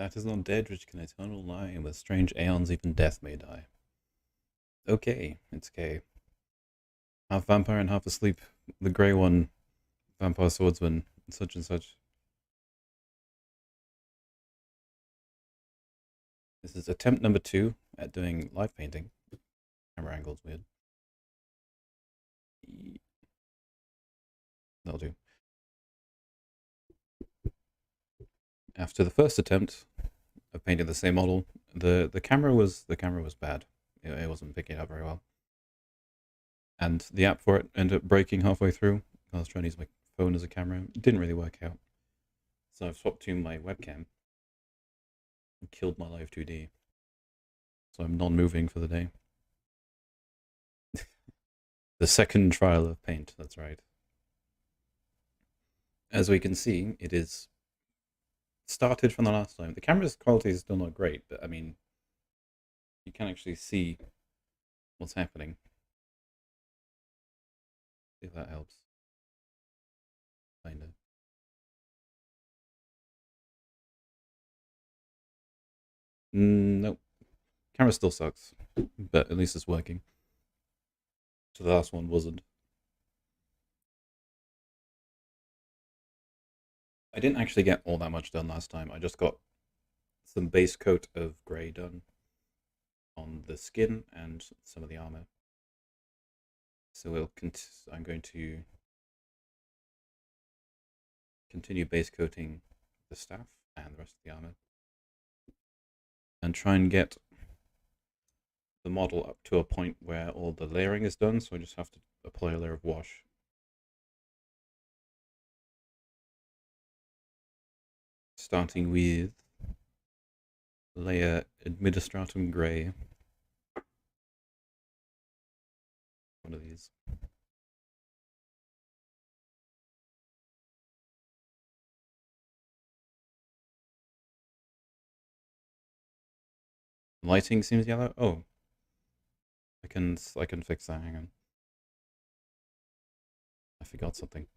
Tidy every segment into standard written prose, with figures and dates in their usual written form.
That is not dead which can eternal lie, and with strange aeons even death may die. Okay, it's K. Half vampire and half asleep. The grey one, vampire swordsman, such and such. This is attempt number 2 at doing live painting. Camera angle's weird. That'll do. After the first attempt of painting the same model, the camera was bad. It wasn't picking it up very well, and the app for it ended up breaking halfway through. I was trying to use my phone as a camera. It didn't really work out, so I've swapped to my webcam and killed my live 2D. So I'm non-moving for the day. The second trial of paint, that's right. As we can see, it is started from the last time. The camera's quality is still not great, but I mean, you can actually see what's happening. See if that helps. Kinda. Nope. Camera still sucks, but at least it's working. So the last one wasn't. I didn't actually get all that much done last time. I just got some base coat of grey done on the skin and some of the armor. So I'm going to continue base coating the staff and the rest of the armor, and try and get the model up to a point where all the layering is done. So I just have to apply a layer of wash. Starting with layer Administratum Grey. One of these. Lighting seems yellow. Oh, I can fix that. Hang on, I forgot something.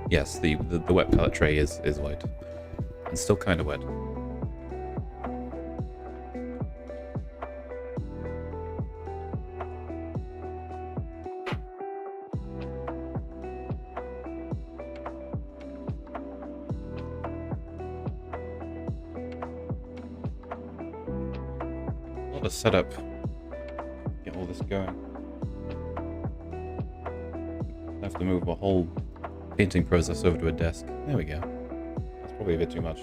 Yes, the wet palette tray is white. And still kind of wet. A lot of setup. Get all this going. I have to move a whole painting process over to a desk. There we go. That's probably a bit too much.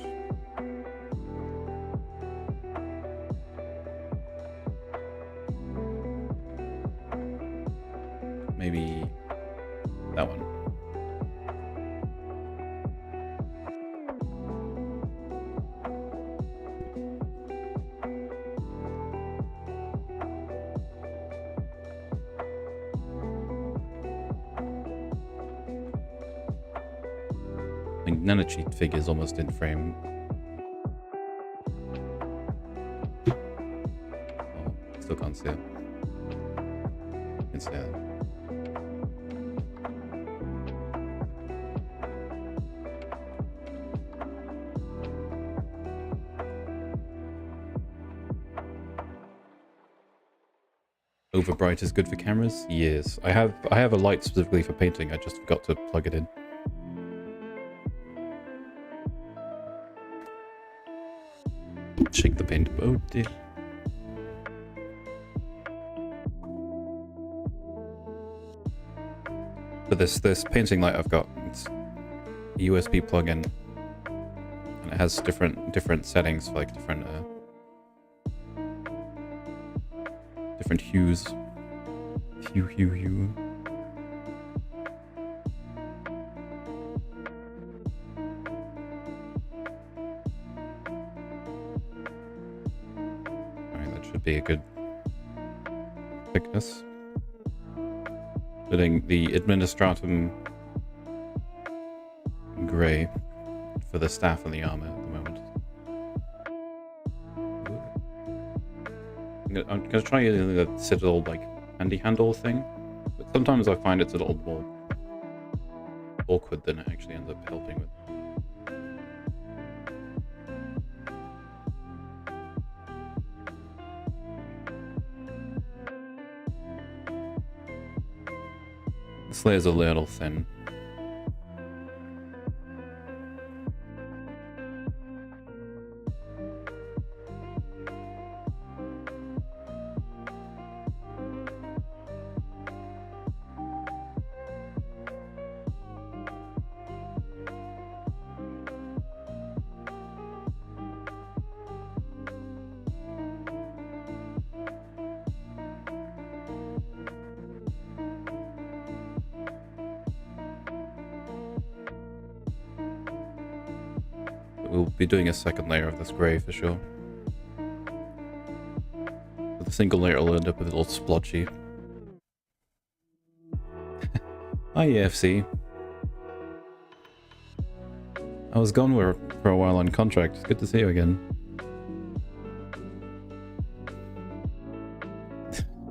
Maybe that one. I think nanocheat figure's almost in frame. Oh, still can't see it. Can see it. Overbright is good for cameras? Yes. I have a light specifically for painting, I just forgot to plug it in. Shake the paint. Oh dear. For this painting light I've got, it's a USB plug-in, and it has different settings for like different hues. Hue. Alright, that should be a good thickness. Putting the Administratum grey for the staff and the armor at the moment. I'm gonna try using the Citadel like handy handle thing, but sometimes I find it's a little more awkward than it actually ends up helping with. This layer's a little thin. We'll be doing a second layer of this grey for sure. With a single layer it'll end up with a little splotchy. Hi EFC. I was gone for a while on contract. It's good to see you again.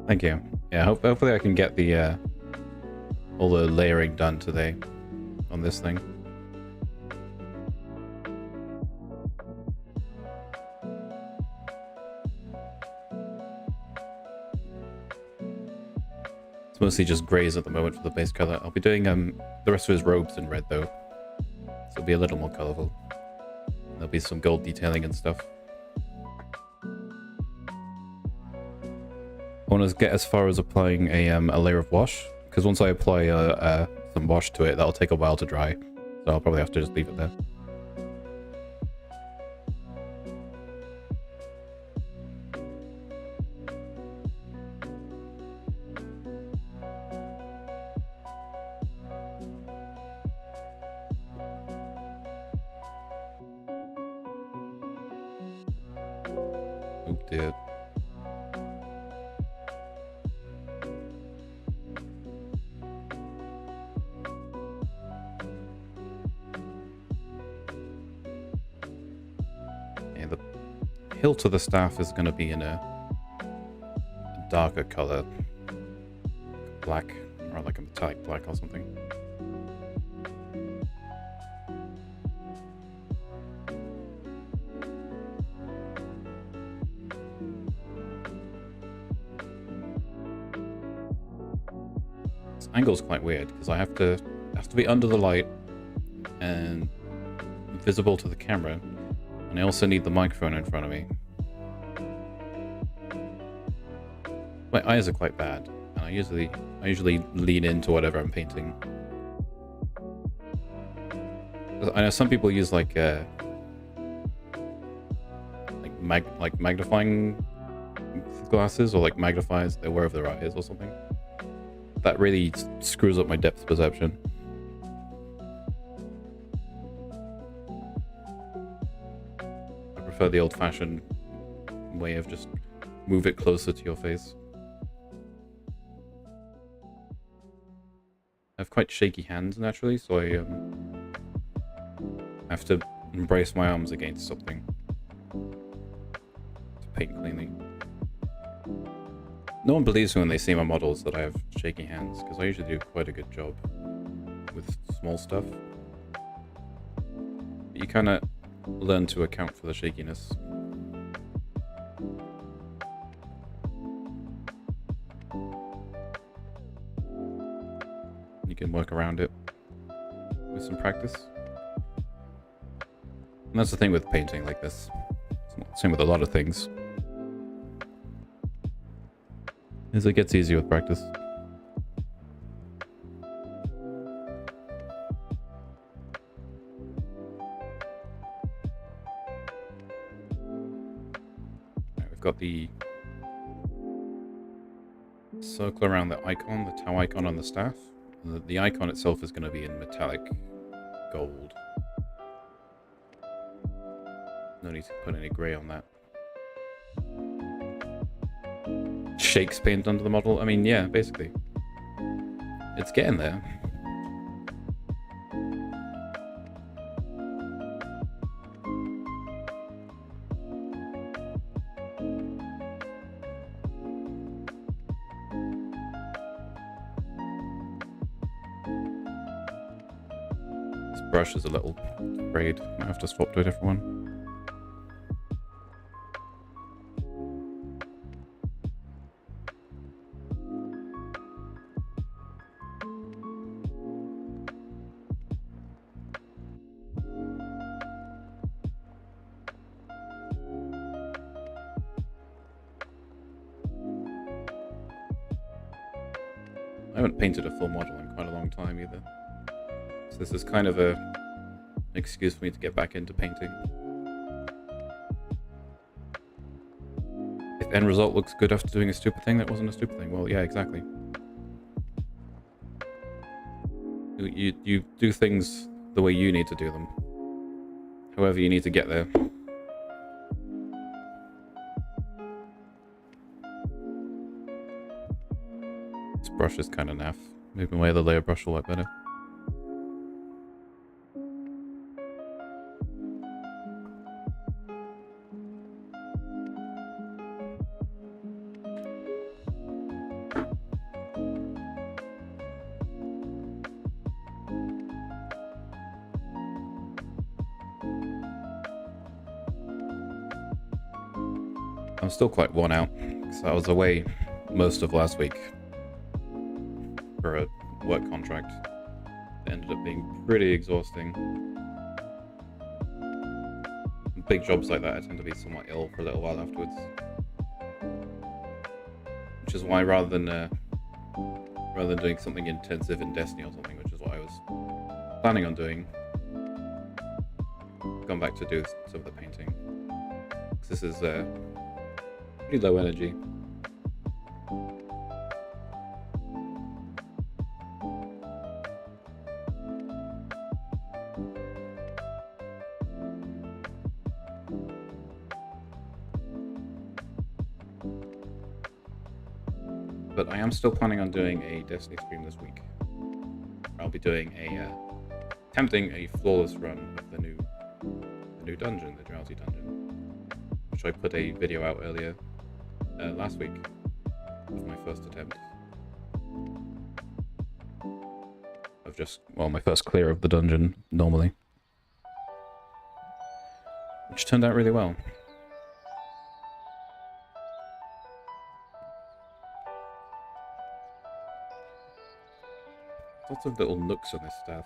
Thank you. Yeah, hopefully I can get the all the layering done today on this thing. It's mostly just greys at the moment for the base color. I'll be doing the rest of his robes in red though, so it'll be a little more colorful. There'll be some gold detailing and stuff. I want to get as far as applying a layer of wash, because once I apply some wash to it, that'll take a while to dry, so I'll probably have to just leave it there. Oh dear. Hilt of the staff is going to be in a darker color, black, or like a metallic black or something. This angle's quite weird because I have to be under the light and visible to the camera. And I also need the microphone in front of me. My eyes are quite bad, and I usually lean into whatever I'm painting. I know some people use like magnifying glasses, or like magnifies wherever their eye is or something. That really screws up my depth perception. I prefer the old-fashioned way of just move it closer to your face. I have quite shaky hands naturally, so I have to brace my arms against something to paint cleanly. No one believes me when they see my models that I have shaky hands, because I usually do quite a good job with small stuff. But you kind of learn to account for the shakiness. can work around it with some practice. And that's the thing with painting like this. Same with a lot of things. Is it gets easier with practice. Right, we've got the circle around the icon, the tau icon on the staff. The icon itself is going to be in metallic gold. No need to put any grey on that. Shakes paint under the model. I mean, yeah, basically. It's getting there. This brush is a little frayed. Might have to swap to a different one. I haven't painted a full model in quite a long time either. So this is kind of an excuse for me to get back into painting. If end result looks good after doing a stupid thing, that wasn't a stupid thing. Well, yeah, exactly. You do things the way you need to do them. However you need to get there. This brush is kind of naff. Moving away the layer brush will work better. I'm still quite worn out because I was away most of last week for a work contract. It ended up being pretty exhausting. Big jobs like that, I tend to be somewhat ill for a little while afterwards. Which is why rather than doing something intensive in Destiny or something, which is what I was planning on doing, I've gone back to do some of the painting. This is pretty low energy. But I am still planning on doing a Destiny stream this week. I'll be doing attempting a flawless run of the new dungeon, the Drowsy Dungeon, which I put a video out earlier last week of my first attempt of my first clear of the dungeon normally, which turned out really well. Lots of little nooks on this staff.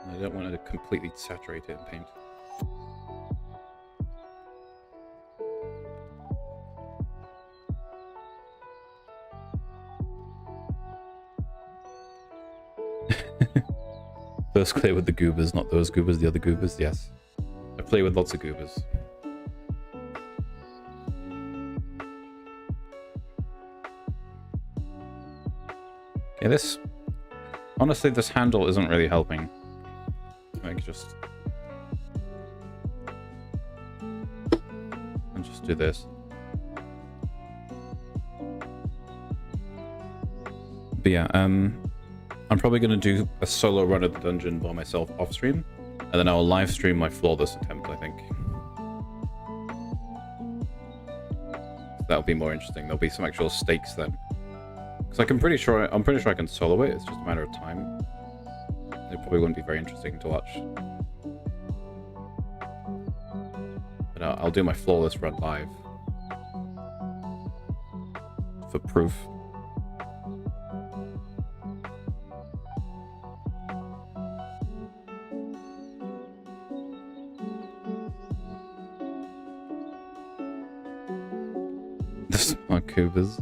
I don't want to completely saturate it in paint. First clear with the goobers, not those goobers, the other goobers, yes. I play with lots of goobers. Okay, honestly, this handle isn't really helping. I'll just do this. But yeah, I'm probably going to do a solo run of the dungeon by myself off stream, and then I'll live stream my flawless attempt, I think. That'll be more interesting. There'll be some actual stakes then. Because I'm pretty sure I can solo it, it's just a matter of time. It probably wouldn't be very interesting to watch. But I'll do my flawless run live. For proof. The smart goobers.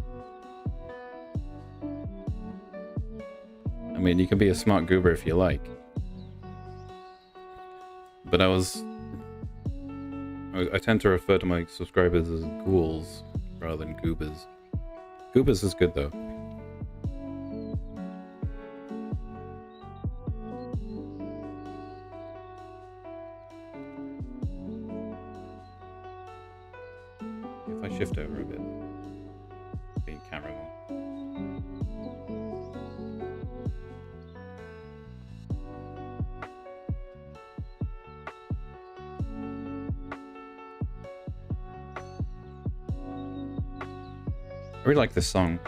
I mean, you can be a smart goober if you like. But I tend to refer to my subscribers as ghouls rather than goobers. Goobers is good though. If I shift over a bit, being camera more. I really like this song.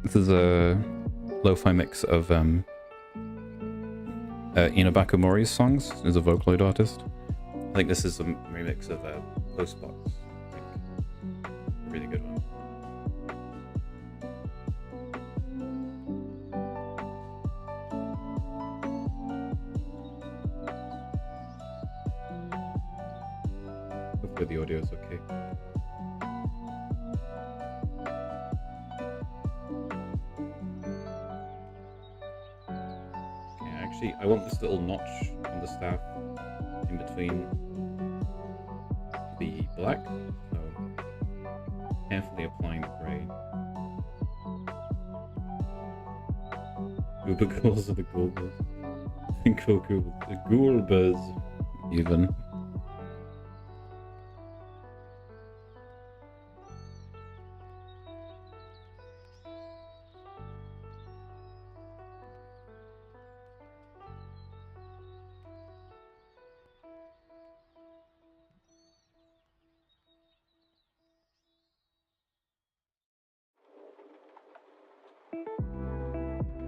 This is a lo-fi mix of Inabako Mori's songs. He's a Vocaloid artist. I think this is a remix of Postbox. I think. A really good one. Hopefully the audio is okay. Actually, I want this little notch on the staff in between the black, so carefully applying the grey. Goober ghouls are the ghouls. The ghouls, even.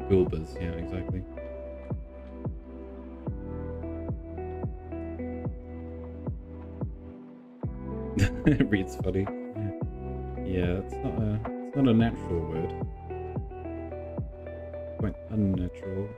Gulbas, yeah, exactly. It reads funny. Yeah, it's not a natural word. Quite unnatural.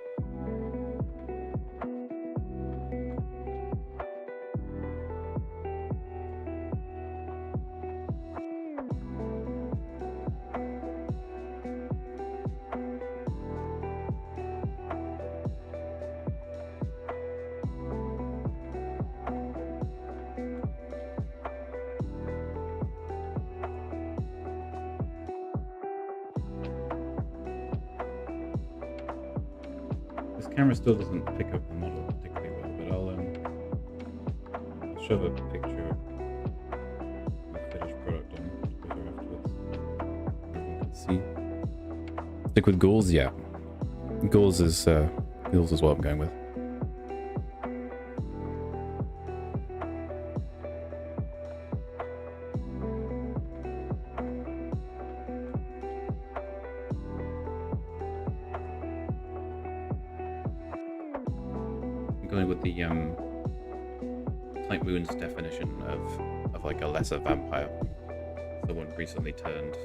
Camera still doesn't pick up the model particularly well, but I'll show a picture of the finished product on Twitter afterwards. Everyone can see. Stick with ghouls, yeah. Ghouls is what I'm going with. Going with the Type Moon's definition of like a lesser vampire. Someone recently turned,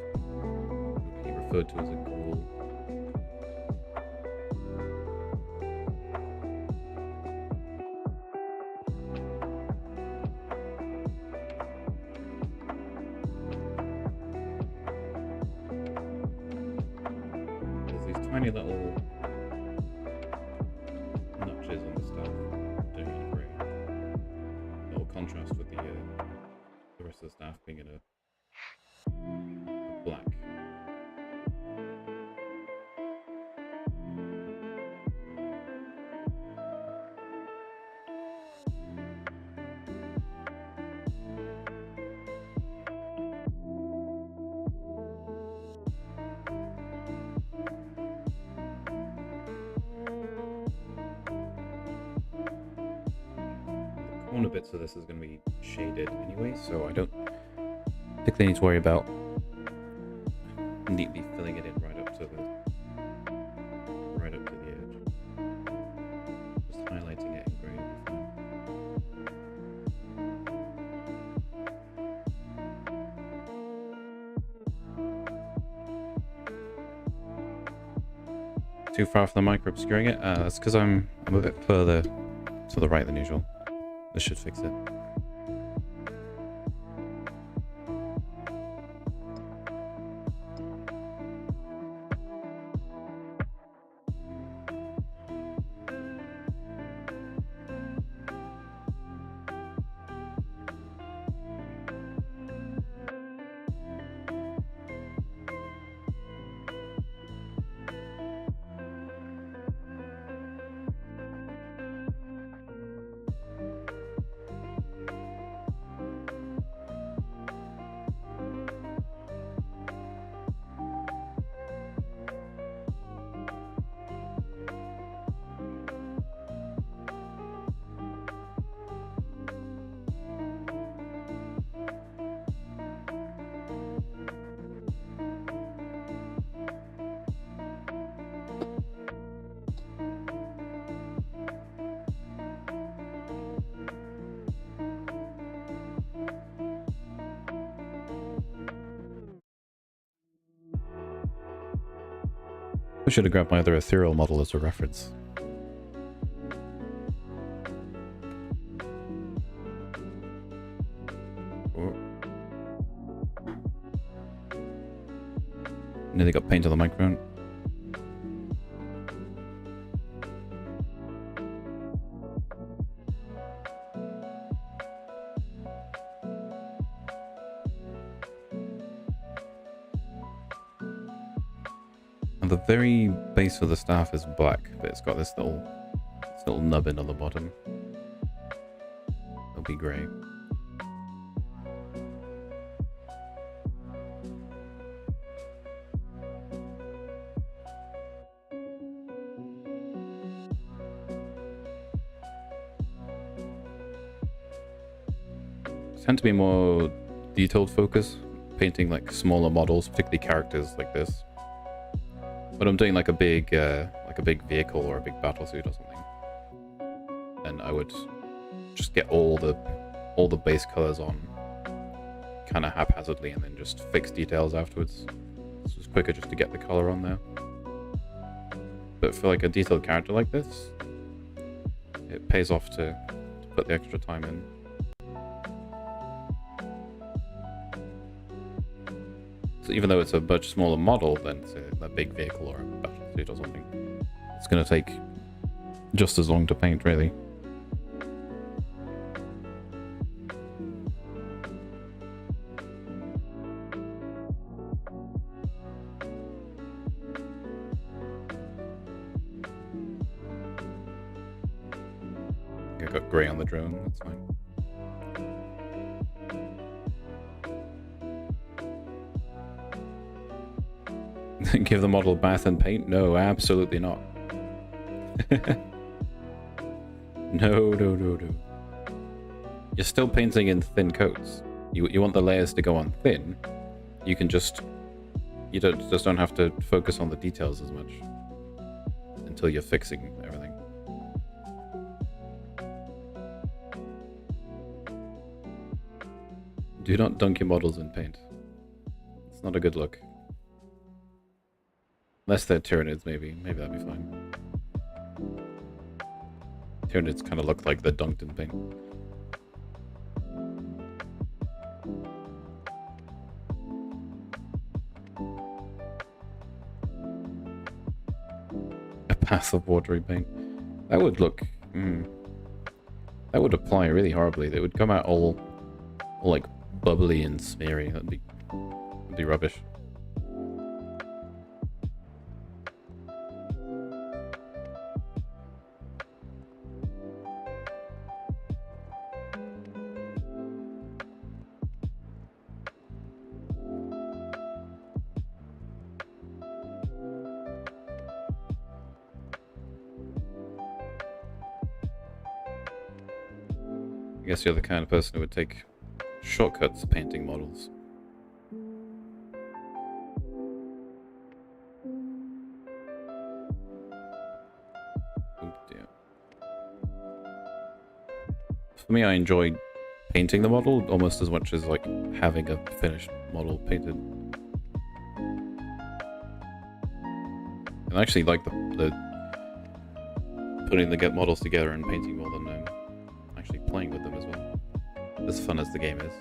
he referred to as a ghoul. There's these tiny little notches on the stuff doing it grey. Little contrast with the rest of the staff being in a black. Corner bits of this is going to be shaded anyway, so I don't particularly need to worry about neatly filling it in right up to the too far from the mic or obscuring it? That's because I'm a bit further to the right than usual. This should fix it. I should have grabbed my other Ethereal model as a reference. Oh. Nearly got paint on the microphone. And the very base of the staff is black, but it's got this little nubbin on the bottom. It'll be grey. Tend to be more detailed focus, painting like smaller models, particularly characters like this. When I'm doing like a big vehicle or a big battlesuit or something, then I would just get all the base colors on, kind of haphazardly, and then just fix details afterwards. This was quicker just to get the color on there. But for like a detailed character like this, it pays off to put the extra time in. So even though it's a much smaller model than say, a big vehicle or a battlesuit or something, it's going to take just as long to paint, really. I got grey on the drone, that's fine. Give the model bath and paint? No, absolutely not. No. You're still painting in thin coats. You want the layers to go on thin. You can just don't have to focus on the details as much until you're fixing everything. Do not dunk your models in paint. It's not a good look. Unless they're Tyranids, maybe. Maybe that'd be fine. Tyranids kind of look like they're dunked in paint. A path of watery paint. That would look... That would apply really horribly. They would come out all like bubbly and smeary. That'd be rubbish. I guess you're the kind of person who would take shortcuts painting models. Oh dear. For me, I enjoy painting the model almost as much as like having a finished model painted. And I actually like the putting the models together and painting more than actually playing with them as well. As fun as the game is.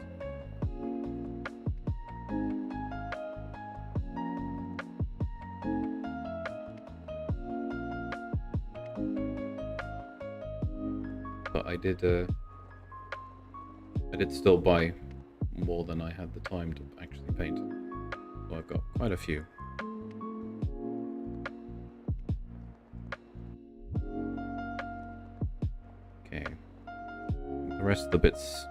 But I did still buy more than I had the time to actually paint. So I've got quite a few. Okay. The rest of the bits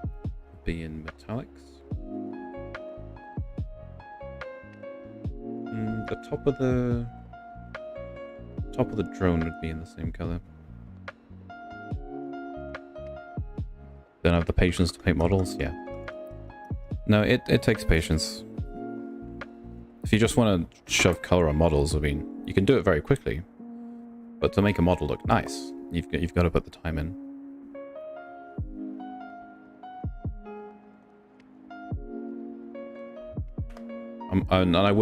be in metallics. The top of the drone would be in the same color. Don't have the patience to paint models? Yeah. No, it takes patience. If you just want to shove color on models, I mean, you can do it very quickly. But to make a model look nice, you've got to put the time in. I'm not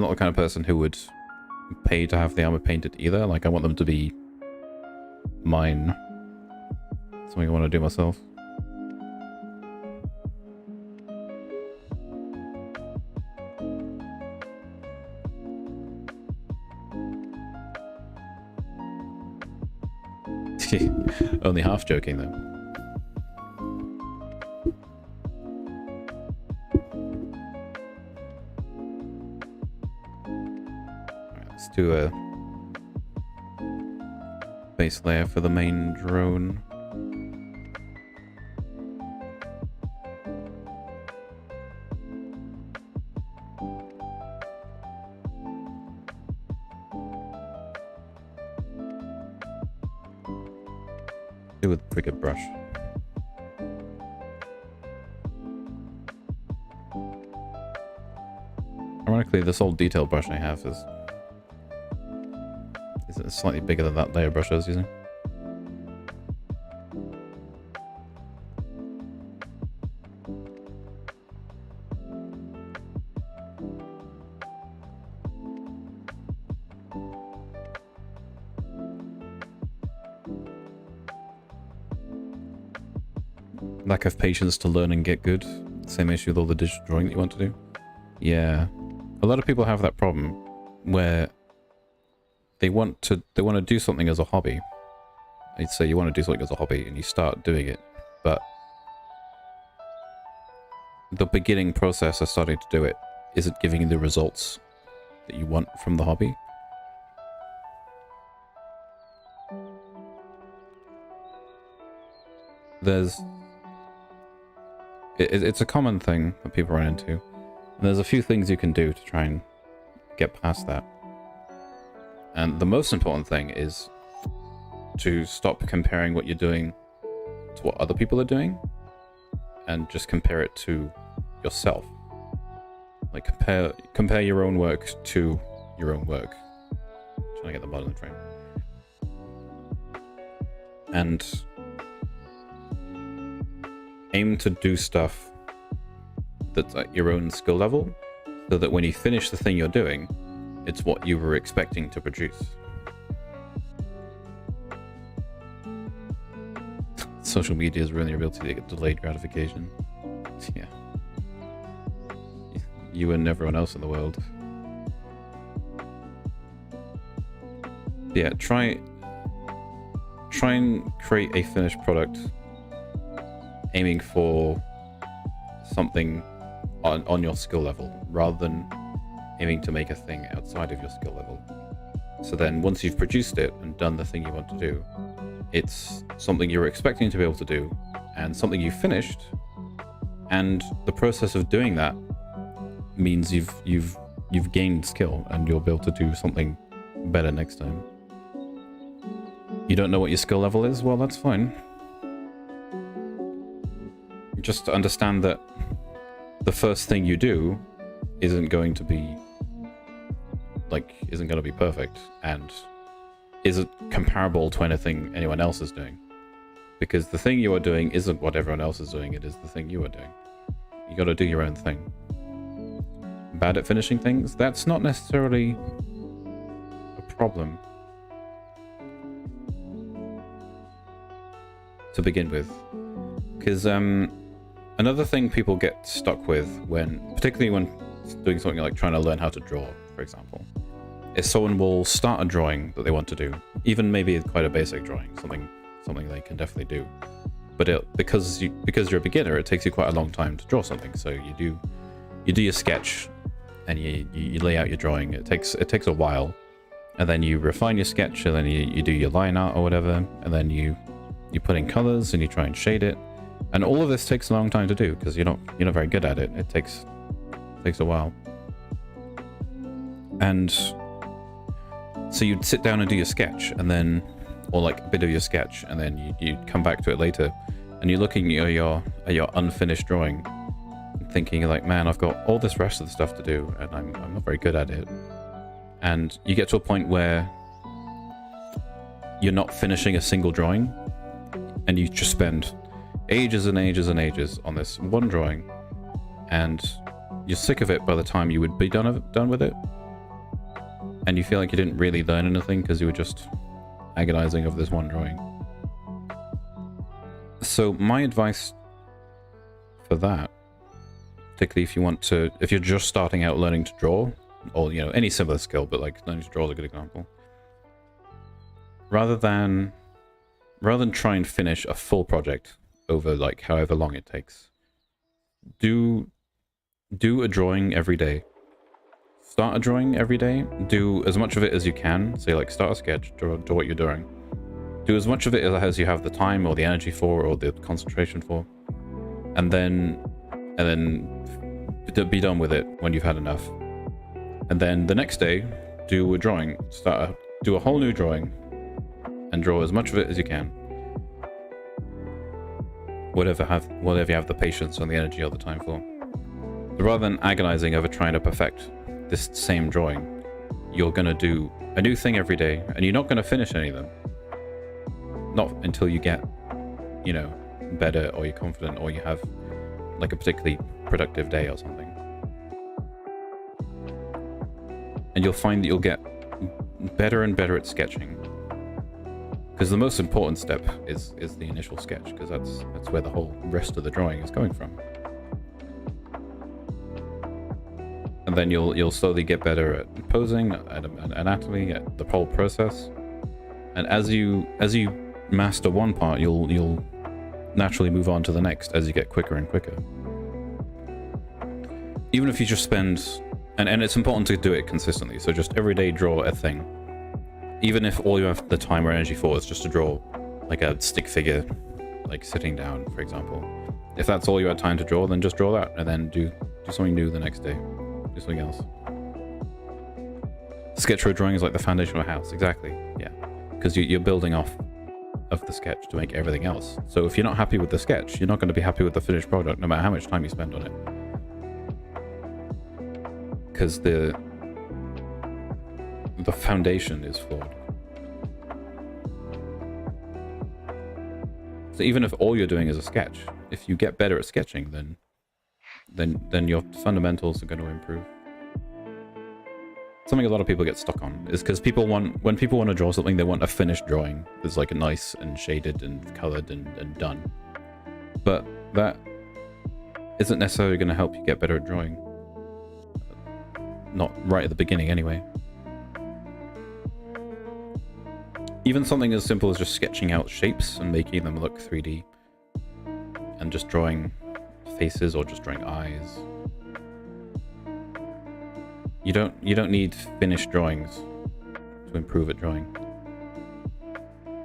the kind of person who would pay to have the armor painted either. Like, I want them to be mine. Something I want to do myself. Only half joking though. Alright, let's do a base layer for the main drone. With a cricket brush. Ironically, this old detail brush I have is slightly bigger than that layer brush I was using. Lack of patience to learn and get good. Same issue with all the digital drawing that you want to do. Yeah. A lot of people have that problem where they want to do something as a hobby. I'd say you want to do something as a hobby and you start doing it, but the beginning process of starting to do it isn't giving you the results that you want from the hobby. It's a common thing that people run into. And there's a few things you can do to try and get past that. And the most important thing is to stop comparing what you're doing to what other people are doing and just compare it to yourself. Like compare your own work to your own work. I'm trying to get the bottom of the frame. And aim to do stuff that's at your own skill level, so that when you finish the thing you're doing, it's what you were expecting to produce. Social media is really your ability to get delayed gratification. Yeah. You and everyone else in the world. Yeah, try and create a finished product aiming for something on your skill level, rather than aiming to make a thing outside of your skill level. So then once you've produced it and done the thing you want to do, it's something you're expecting to be able to do and something you finished, and the process of doing that means you've gained skill and you'll be able to do something better next time. You don't know what your skill level is? Well, that's fine. Just to understand that the first thing you do isn't going to be perfect and isn't comparable to anything anyone else is doing, because the thing you are doing isn't what everyone else is doing. It is the thing you are doing. You got to do your own thing. Bad at finishing things, that's not necessarily a problem to begin with, because another thing people get stuck with particularly when doing something like trying to learn how to draw, for example, is someone will start a drawing that they want to do, even maybe quite a basic drawing, something they can definitely do, but because you're a beginner, it takes you quite a long time to draw something. So you do your sketch and you lay out your drawing. It takes a while, and then you refine your sketch, and then you do your line art or whatever, and then you put in colors and you try and shade it, and all of this takes a long time to do because you're not very good at it. It takes a while. And so you'd sit down and do your sketch, and then, or like a bit of your sketch, and then you come back to it later, and you're looking at your unfinished drawing, thinking like, man, I've got all this rest of the stuff to do, and I'm not very good at it. And you get to a point where you're not finishing a single drawing, and you just spend ages and ages and ages on this one drawing, and you're sick of it by the time you would be done with it, and you feel like you didn't really learn anything because you were just agonizing over this one drawing. So my advice for that, particularly if you're just starting out learning to draw, or any similar skill, but like learning to draw is a good example, rather than try and finish a full project over like however long it takes, do a drawing every day. Start a drawing every day. Do as much of it as you can. Say like start a sketch, draw what you're doing. Do as much of it as you have the time or the energy for, or the concentration for, and then be done with it when you've had enough. And then the next day, do a drawing. Do a whole new drawing, and draw as much of it as you can. Whatever you have the patience and the energy or the time for. So rather than agonizing over trying to perfect this same drawing, you're going to do a new thing every day, and you're not going to finish any of them. Not until you get, better, or you're confident, or you have like a particularly productive day or something. And you'll find that you'll get better and better at sketching. Because the most important step is the initial sketch, because that's where the whole rest of the drawing is coming from. And then you'll slowly get better at posing, at anatomy, at the whole process. And as you master one part, you'll naturally move on to the next as you get quicker and quicker. Even if you just spend, and it's important to do it consistently, so just every day draw a thing. Even if all you have the time or energy for is just to draw like a stick figure, like sitting down, for example. If that's all you had time to draw, then just draw that, and then do something new the next day. Do something else. Sketch road drawing is like the foundation of a house, exactly, yeah. Because you're building off of the sketch to make everything else. So if you're not happy with the sketch, you're not going to be happy with the finished product, no matter how much time you spend on it. Because the foundation is flawed. So even if all you're doing is a sketch, if you get better at sketching, then your fundamentals are going to improve. Something a lot of people get stuck on is because when people want to draw something, they want a finished drawing that's like a nice and shaded and colored and done. But that isn't necessarily going to help you get better at drawing. Not right at the beginning anyway. Even something as simple as just sketching out shapes and making them look 3D, and just drawing faces or just drawing eyes. You don't need finished drawings to improve at drawing.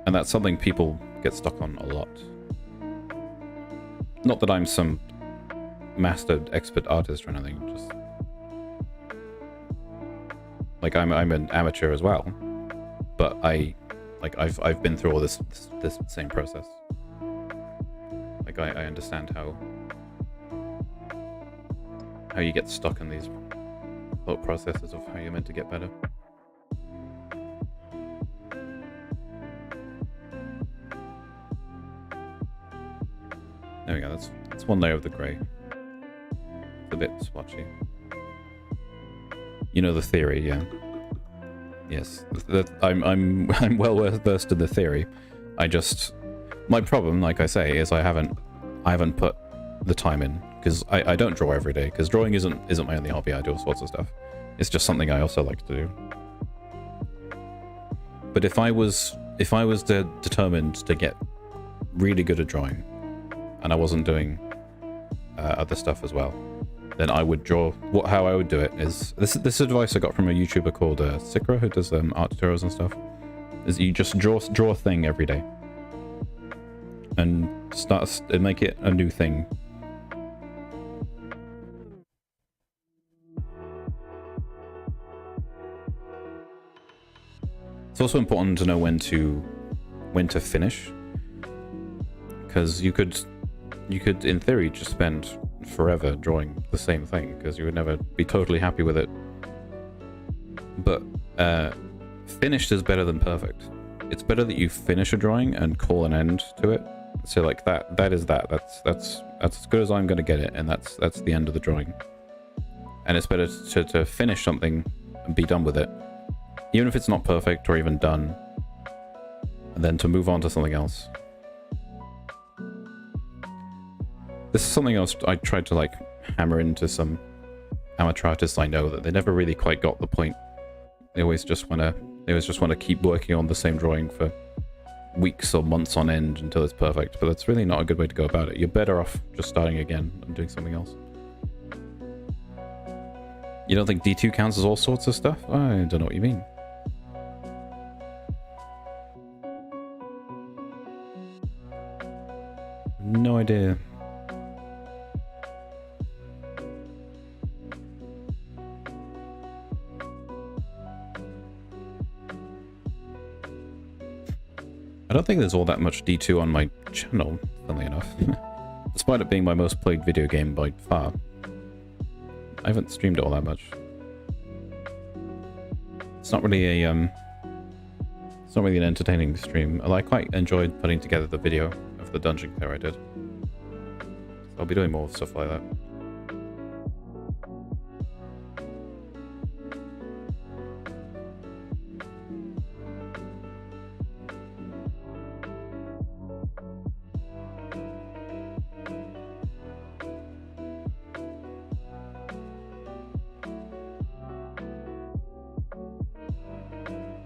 And that's something people get stuck on a lot. Not that I'm some mastered expert artist or anything, just like I'm an amateur as well. But I've been through all this same process. Like I understand how you get stuck in these thought processes of how you're meant to get better. There we go, that's one layer of the grey. It's a bit swatchy. You know the theory, yeah. Yes, I'm well versed in the theory. My problem, like I say, is I haven't put the time in, because I don't draw every day, because drawing isn't my only hobby. I do all sorts of stuff. It's just something I also like to do. But if I was determined to get really good at drawing, and I wasn't doing other stuff as well, then I would draw. How I would do it is this advice I got from a YouTuber called Sikra, who does art tutorials and stuff. Is you just draw a thing every day, and make it a new thing. It's also important to know when to finish, because you could in theory just spend forever drawing the same thing, because you would never be totally happy with it. But finished is better than perfect. It's better that you finish a drawing and call an end to it. So like that's as good as I'm going to get it, and that's the end of the drawing. And it's better to finish something and be done with it, even if it's not perfect or even done, and then to move on to something else. This is something else I tried to like hammer into some amateur artists I know, that they never really quite got the point. They always just want to keep working on the same drawing for weeks or months on end until it's perfect, but that's really not a good way to go about it. You're better off just starting again and doing something else. You don't think D2 counts as all sorts of stuff? I don't know what you mean. No idea. I don't think there's all that much D2 on my channel, funnily enough. Despite it being my most played video game by far. I haven't streamed it all that much. It's not really an entertaining stream. I quite enjoyed putting together the video of the dungeon clear I did. So I'll be doing more stuff like that.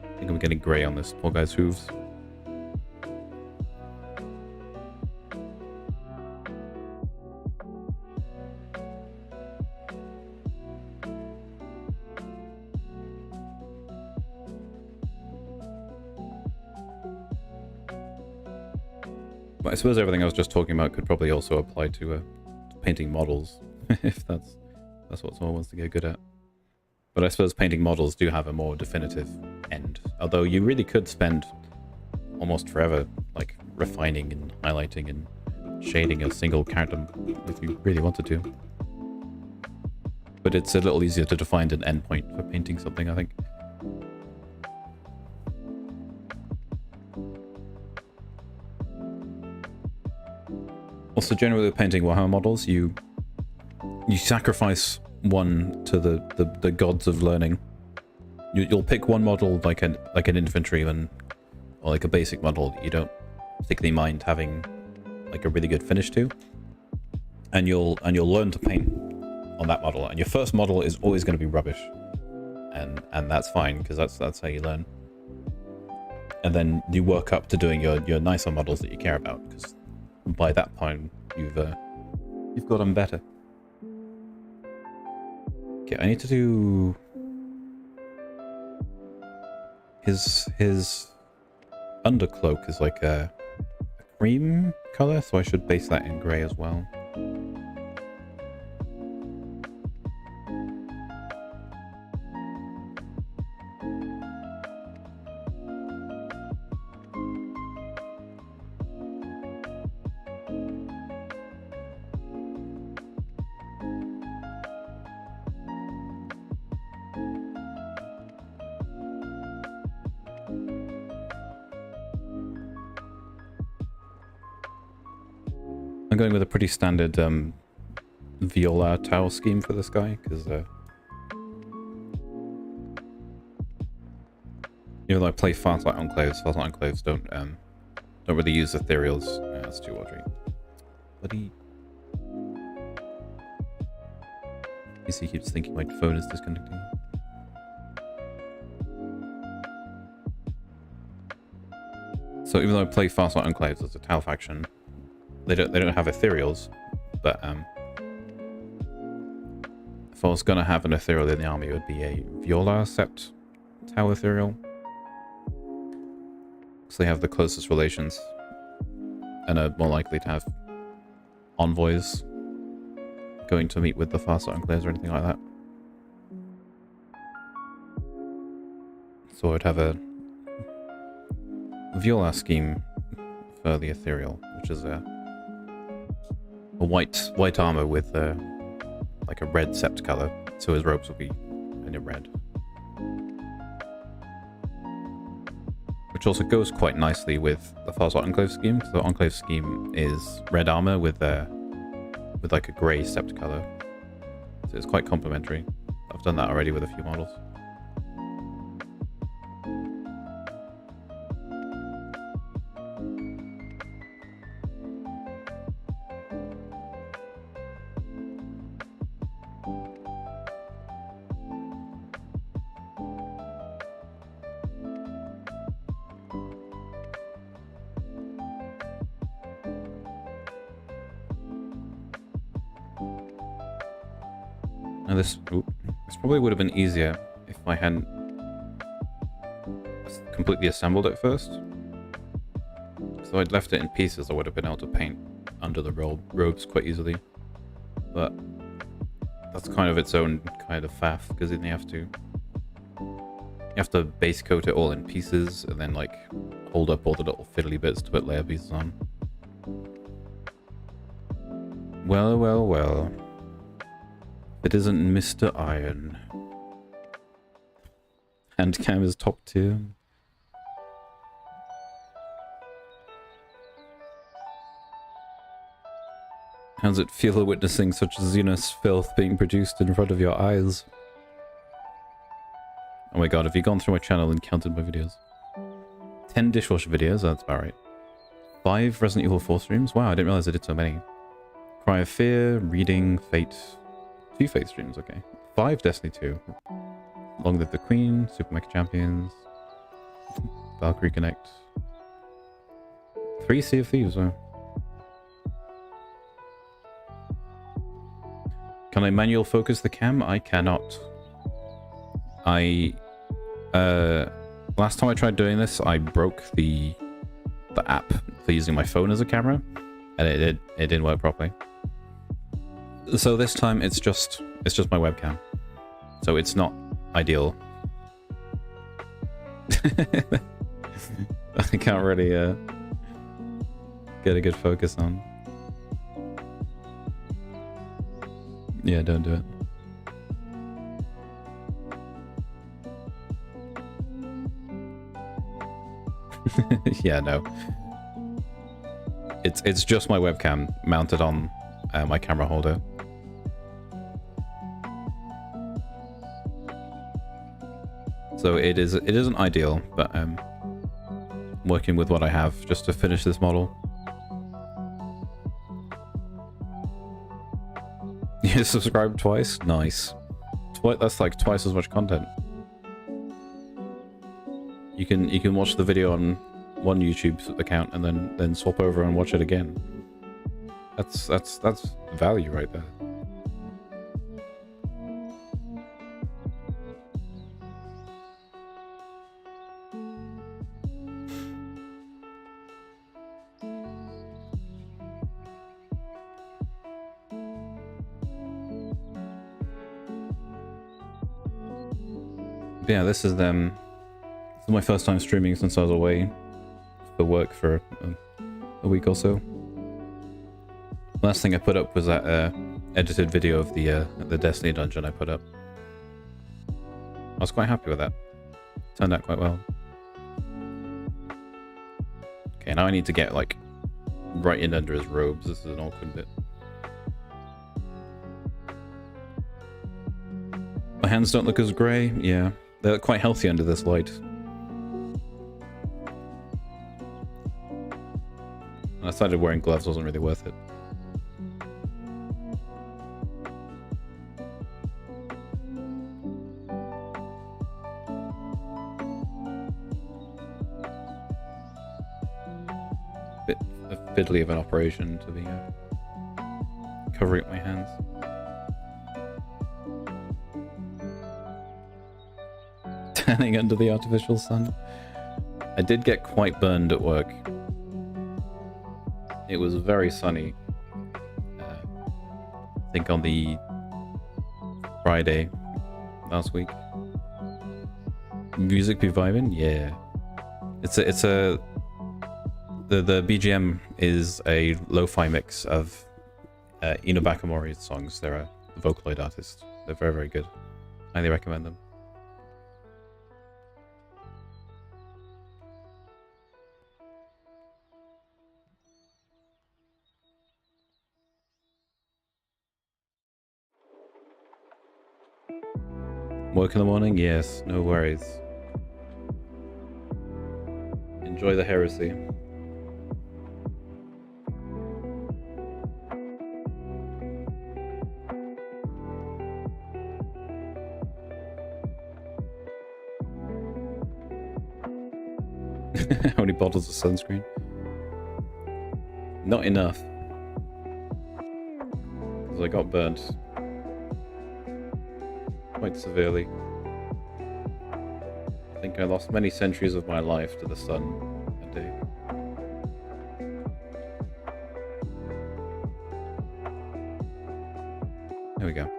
I think I'm getting grey on this poor guy's hooves. But I suppose everything I was just talking about could probably also apply to painting models, if that's what someone wants to get good at. But I suppose painting models do have a more definitive end. Although you really could spend almost forever like refining and highlighting and shading a single character if you really wanted to. But it's a little easier to define an endpoint for painting something, I think. Also, generally with painting Warhammer models, you sacrifice one to the gods of learning. You'll pick one model like an infantryman or like a basic model that you don't particularly mind having like a really good finish to, and you'll learn to paint on that model. And your first model is always going to be rubbish, and that's fine, because that's how you learn. And then you work up to doing your nicer models that you care about, because by that point you've got them better. Okay, I need to do his undercloak is like a cream color, so I should base that in grey as well. I'm going with a pretty standard viola towel scheme for this guy, because Even though I play Farsight Enclaves don't really use Ethereals. Yeah, that's too watery. Bloody. PC keeps thinking my phone is disconnecting. So even though I play Farsight Enclaves as a Tau faction, they don't have Ethereals, but if I was gonna have an Ethereal in the army, it would be a Viola Sept Tau Ethereal. So they have the closest relations and are more likely to have envoys going to meet with the Farsight Enclaves or anything like that. So I'd have a Viola scheme for the Ethereal, which is a white armor with like a red sept color, so his robes will be in a red. Which also goes quite nicely with the Farsight Enclave scheme, because the Enclave scheme is red armor with like a grey sept color. So it's quite complementary. I've done that already with a few models. Now this probably would have been easier if I hadn't completely assembled it first. So I'd left it in pieces, I would have been able to paint under the robes quite easily. But that's kind of its own kind of faff, because then you have to base coat it all in pieces and then like hold up all the little fiddly bits to put layer pieces on. Well, well, well. It isn't Mr. Iron. Handcam is top tier. How does it feel witnessing such Xenos filth being produced in front of your eyes? Oh my god, have you gone through my channel and counted my videos? 10 dishwasher videos, that's about right. 5 Resident Evil 4 streams? Wow, I didn't realize I did so many. Cry of Fear, Reading, Fate. 2 Fate streams, okay. 5 Destiny 2. Long Live the Queen, Super Mecha Champions, Valkyrie Connect. 3 Sea of Thieves, wow. Can I manual focus the cam? I cannot. Last time I tried doing this, I broke the app for using my phone as a camera, and it didn't work properly. So this time it's just my webcam. So it's not ideal. I can't really get a good focus on. Yeah, don't do it. Yeah, no. It's just my webcam mounted on my camera holder. So it isn't ideal, but I'm working with what I have just to finish this model. You subscribed twice? Nice. That's like twice as much content. You can watch the video on one YouTube account and then swap over and watch it again. That's value right there. Yeah, this is my first time streaming since I was away for work for a week or so. Last thing I put up was that edited video of the Destiny dungeon I put up. I was quite happy with that. Turned out quite well. Okay, now I need to get like right in under his robes. This is an awkward bit. My hands don't look as grey. Yeah, they're quite healthy under this light. And I decided wearing gloves wasn't really worth it. Bit fiddly of an operation to be covering up my hands. Tanning under the artificial sun. I did get quite burned at work. It was very sunny. I think on the Friday last week. Music be vibing? Yeah. The BGM is a lo-fi mix of Ina Bakamori's songs. They're a Vocaloid artist. They're very, very good. Highly recommend them. Work in the morning? Yes, no worries. Enjoy the heresy. How many bottles of sunscreen? Not enough. Because I got burnt. Quite severely. I think I lost many centuries of my life to the sun that day. There we go.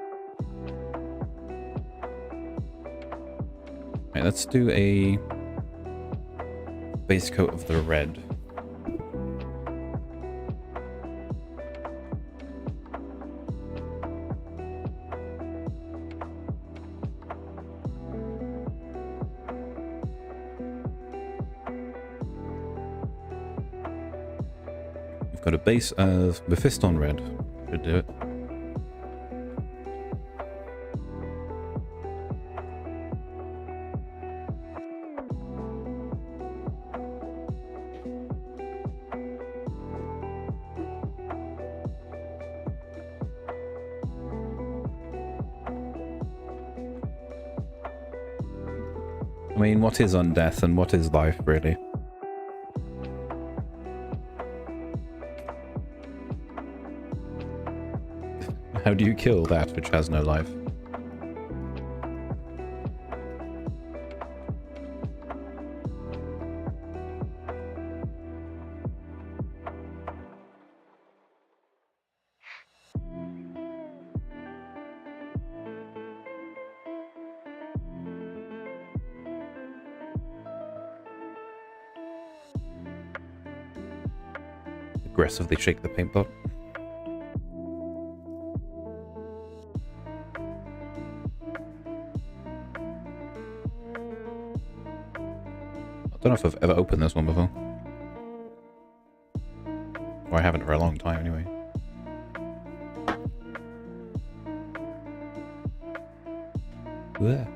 Right, let's do a base coat of the red. We've got a base of Mephiston red. Should do it. I mean, what is undeath and what is life, really? How do you kill that which has no life? Aggressively shake the paint pot. I don't know if I've ever opened this one before. Or I haven't for a long time anyway. Blech.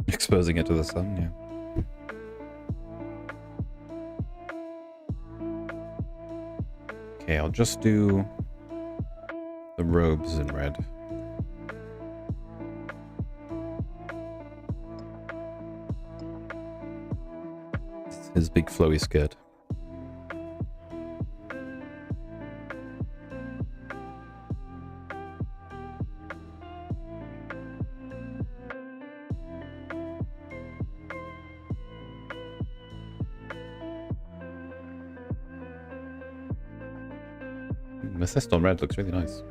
Exposing it to the sun, yeah. Okay, I'll just do the robes in red. His big flowy skirt. Mephiston red looks really nice.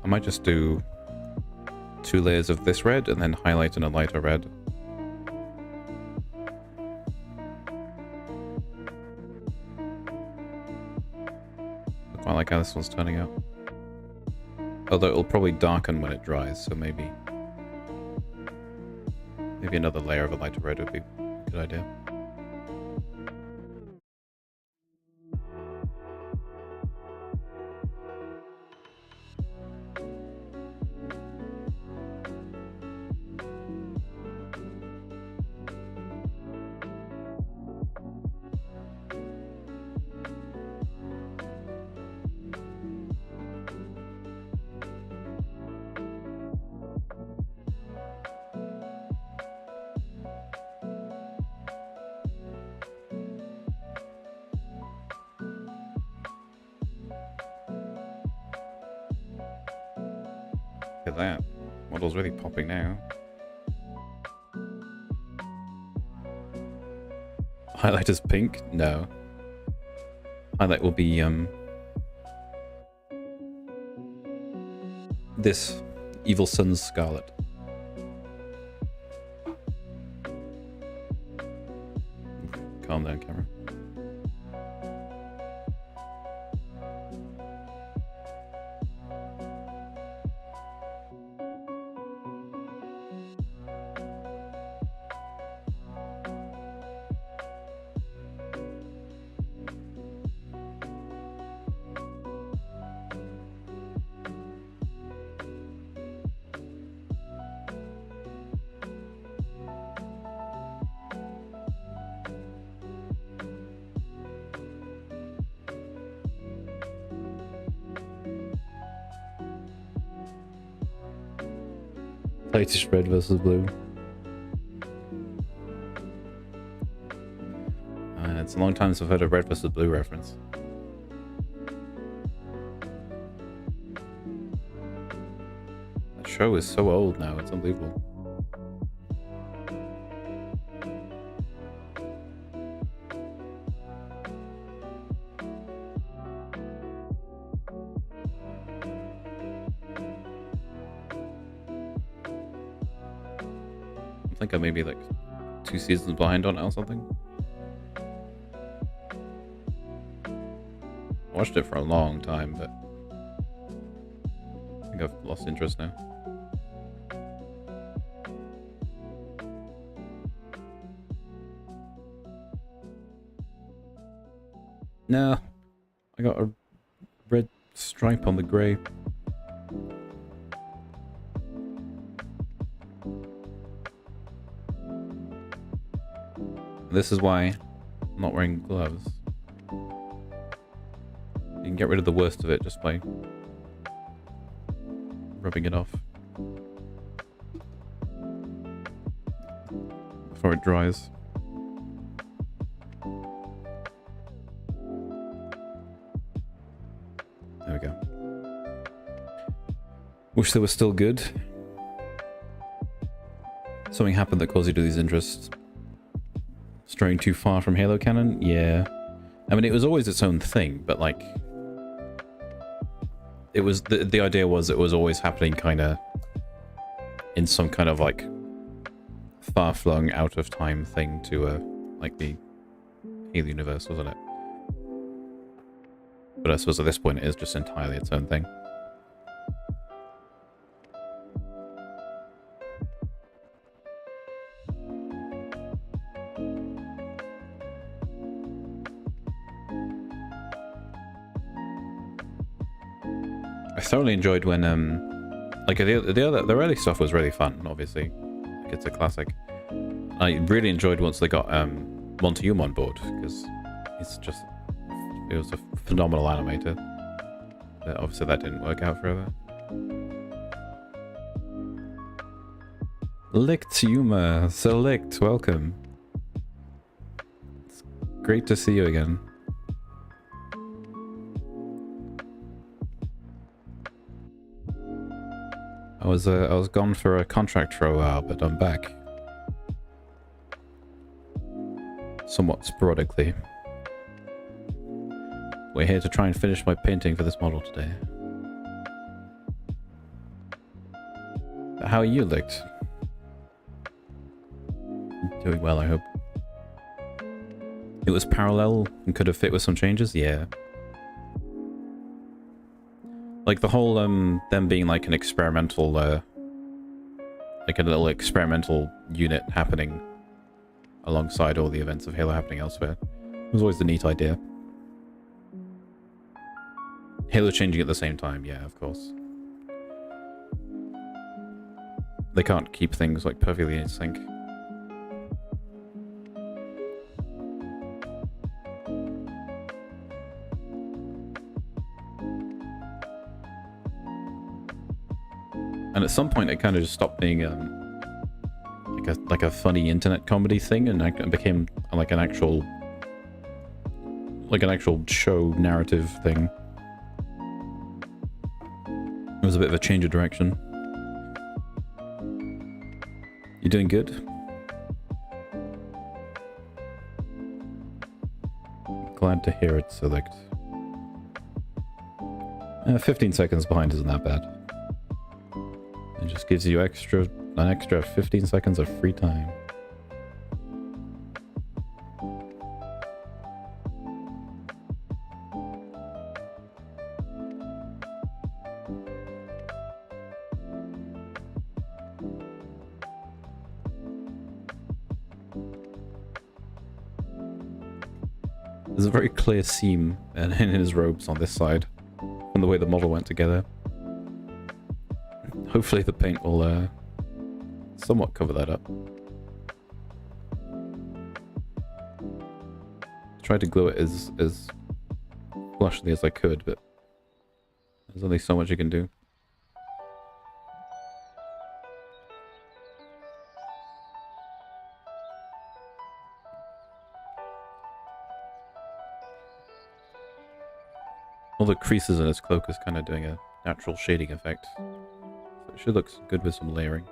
I might just do 2 layers of this red and then highlight in a lighter red. I quite like how this one's turning out. Although it'll probably darken when it dries, so maybe Maybe another layer of a lighter red would be a good idea. Look at that. Model's really popping now. Highlight is pink? No. Highlight will be, this Evil Sun's Scarlet. Calm down, camera. Latest red versus blue. It's a long time since I've heard a red versus blue reference. That show is so old now, it's unbelievable. I think I may be like 2 seasons behind on it or something. I watched it for a long time, but I think I've lost interest now. No, I got a red stripe on the grey. This is why I'm not wearing gloves. You can get rid of the worst of it just by rubbing it off before it dries. There we go. Wish they were still good. Something happened that caused you to lose interest. Straying too far from Halo canon? Yeah. I mean, it was always its own thing, but like... It was... The idea was it was always happening kind of... in some kind of like... far-flung, out-of-time thing to, like the Halo universe, wasn't it? But I suppose at this point it is just entirely its own thing. I thoroughly enjoyed when, like the early stuff was really fun. Obviously, like, it's a classic. I really enjoyed once they got Monty on board because it was a phenomenal animator. But obviously, that didn't work out forever. Licked Yuma, Select, welcome. It's great to see you again. I was gone for a contract for a while, but I'm back. Somewhat sporadically. We're here to try and finish my painting for this model today. How are you, Licked? Doing well, I hope. It was parallel and could have fit with some changes? Yeah. Like the whole, them being like an experimental, like a little experimental unit happening alongside all the events of Halo happening elsewhere. It was always a neat idea. Halo changing at the same time, yeah, of course. They can't keep things like perfectly in sync. And at some point, it kind of just stopped being like a funny internet comedy thing, and became like an actual show narrative thing. It was a bit of a change of direction. You doing good? Glad to hear it, Select. 15 seconds behind isn't that bad. It just gives you an extra 15 seconds of free time. There's a very clear seam in his robes on this side from the way the model went together. Hopefully the paint will somewhat cover that up. Tried to glue it as flushly as I could, but there's only so much you can do. All the creases in his cloak is kind of doing a natural shading effect. So it should look good with some layering.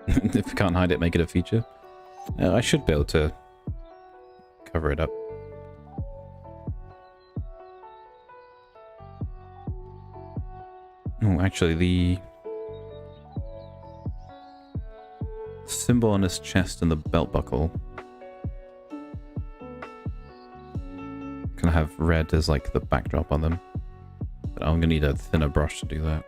If you can't hide it, make it a feature. I should be able to cover it up. Oh, actually, the symbol on his chest and the belt buckle can have red as like the backdrop on them, but I'm gonna need a thinner brush to do that.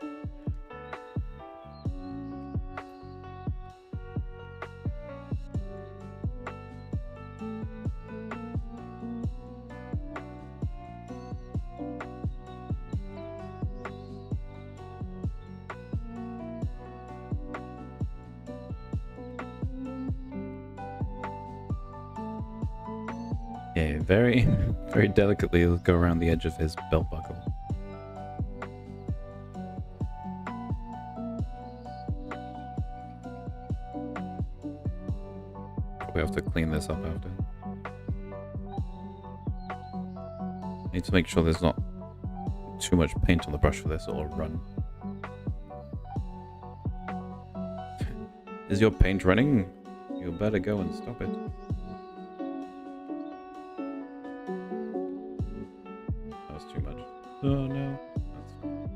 Very, very delicately go around the edge of his belt buckle. We have to clean this up after. Need to make sure there's not too much paint on the brush for this, or it'll run. Is your paint running? You better go and stop it. Oh no. That's fine.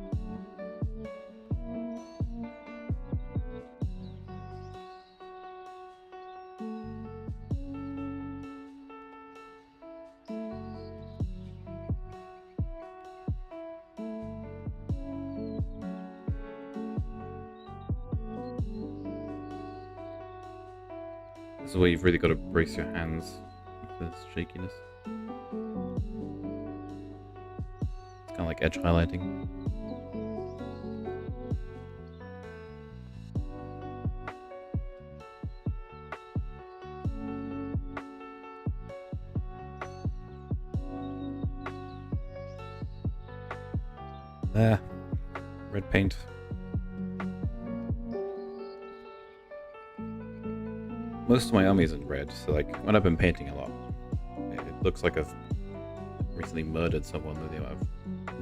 This is where you've really got to brace your hands with this shakiness. Kind of like edge highlighting. There. Red paint. Most of my army isn't red, so like when I've been painting a lot, it looks like I've recently murdered someone with the amount of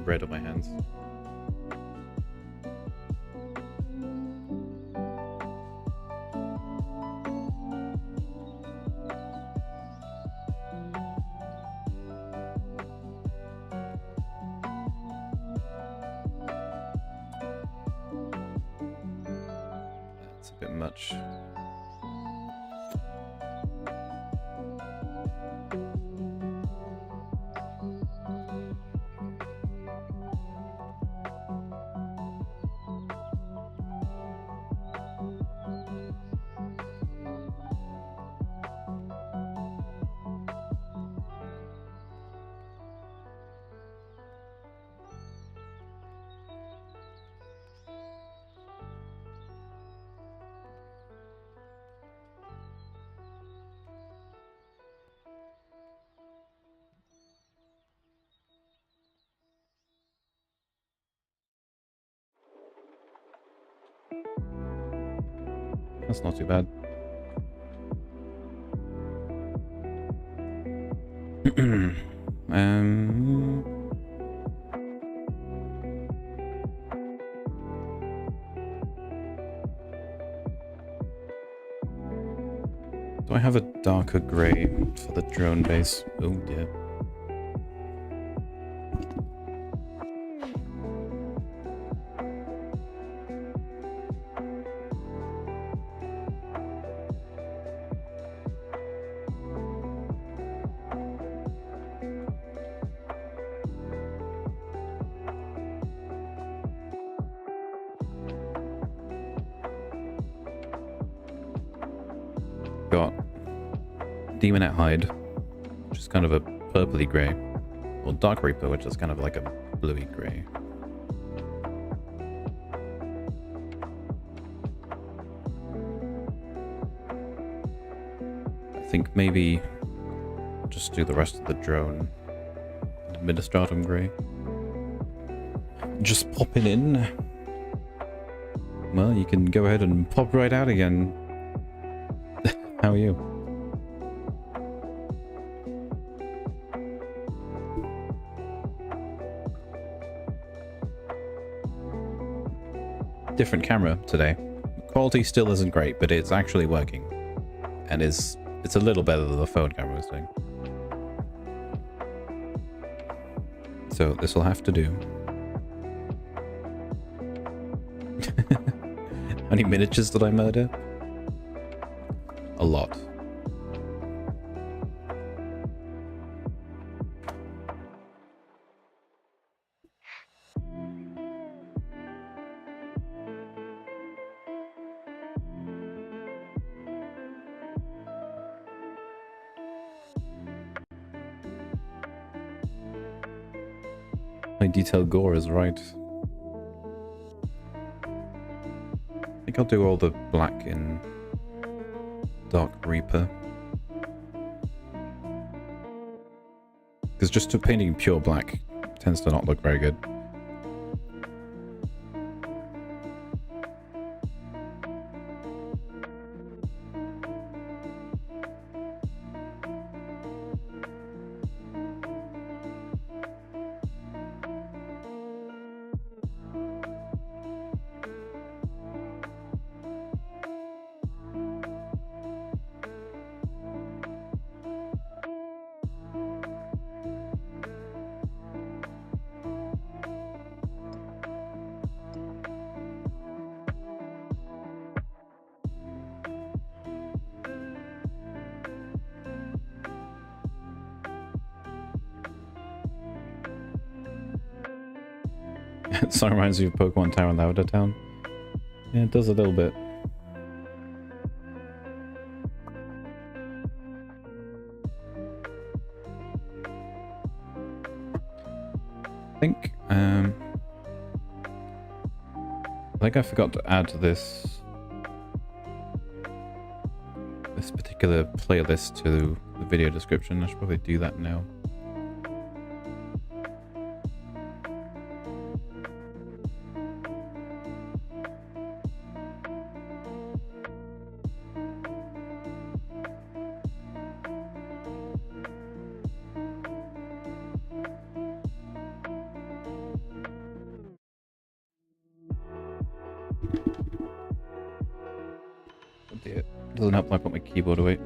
red on my hands. That's a bit much. That's not too bad. Do I have a darker grey for the drone base? Oh dear. Got Demonette Hide, which is kind of a purpley grey, or Dark Reaper, which is kind of like a bluey grey. I think maybe just do the rest of the drone Administratum grey. Just popping in. Well, you can go ahead and pop right out again. How are you? Different camera today. Quality still isn't great, but it's actually working. And it's a little better than the phone camera was doing. So this will have to do. How many miniatures did I murder? A lot. My detailed gore is right. I think I'll do all the black in Dark Reaper. Because just painting pure black tends to not look very good. So it reminds you of Pokemon Tower and Lavender Town. Yeah, it does a little bit. I think I forgot to add this particular playlist to the video description. I should probably do that now. Doesn't help when I put my keyboard away.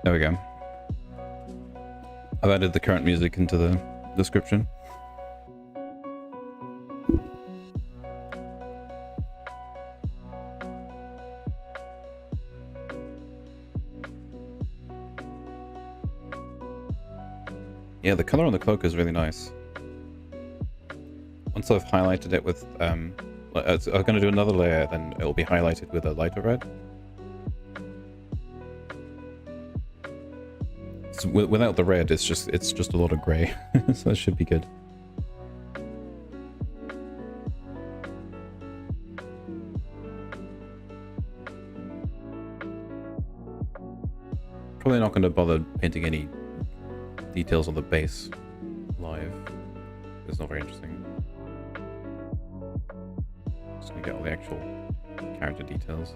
There we go. I've added the current music into the description. Yeah, the color on the cloak is really nice. Once I've highlighted it with, I'm going to do another layer, then it'll be highlighted with a lighter red. So without the red, it's just a lot of grey, so that should be good. Probably not going to bother painting any details on the base live. It's not very interesting. Just gonna get all the actual character details.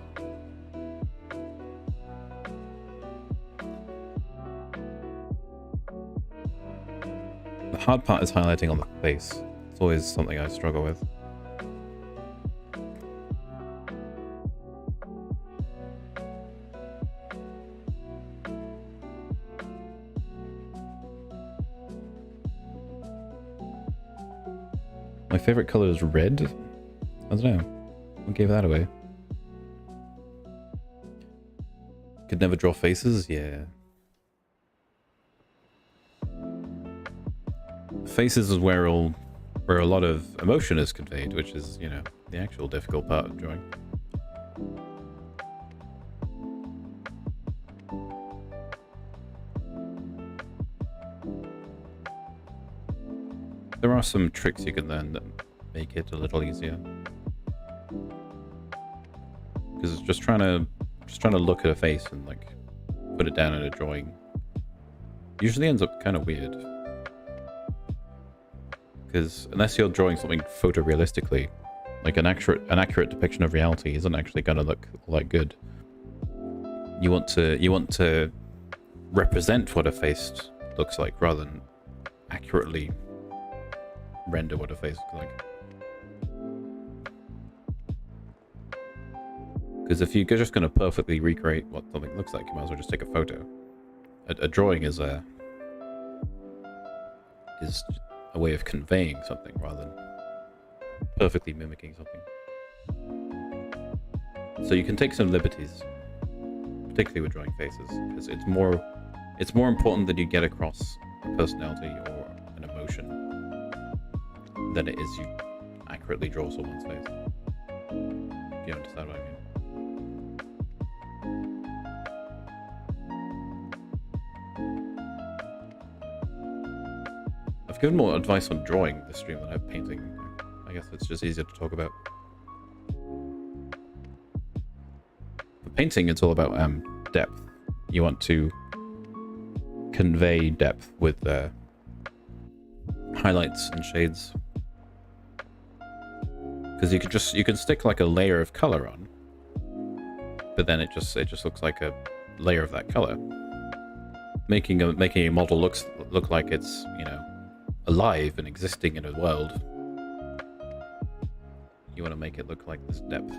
The hard part is highlighting on the face. It's always something I struggle with. My favorite color is red. I don't know. What gave that away? Could never draw faces? Yeah. Faces is where a lot of emotion is conveyed, which is, you know, the actual difficult part of drawing. There are some tricks you can learn that make it a little easier. Because just trying to look at a face and like put it down in a drawing usually ends up kind of weird. Because unless you're drawing something photorealistically, like an accurate depiction of reality isn't actually going to look like good. You want to represent what a face looks like rather than accurately render what a face looks like. Because if you're just going to perfectly recreate what something looks like, you might as well just take a photo. A drawing is a way of conveying something rather than perfectly mimicking something. So you can take some liberties, particularly with drawing faces, because it's more important that you get across a personality or an emotion than it is you accurately draw someone's face. If you understand what I mean. I've given more advice on drawing this stream than I've painting. I guess it's just easier to talk about. For painting, it's all about depth. You want to convey depth with highlights and shades. Because you can stick like a layer of color on, but then it just looks like a layer of that color, making a model look like it's, you know, alive and existing in a world. You want to make it look like this depth,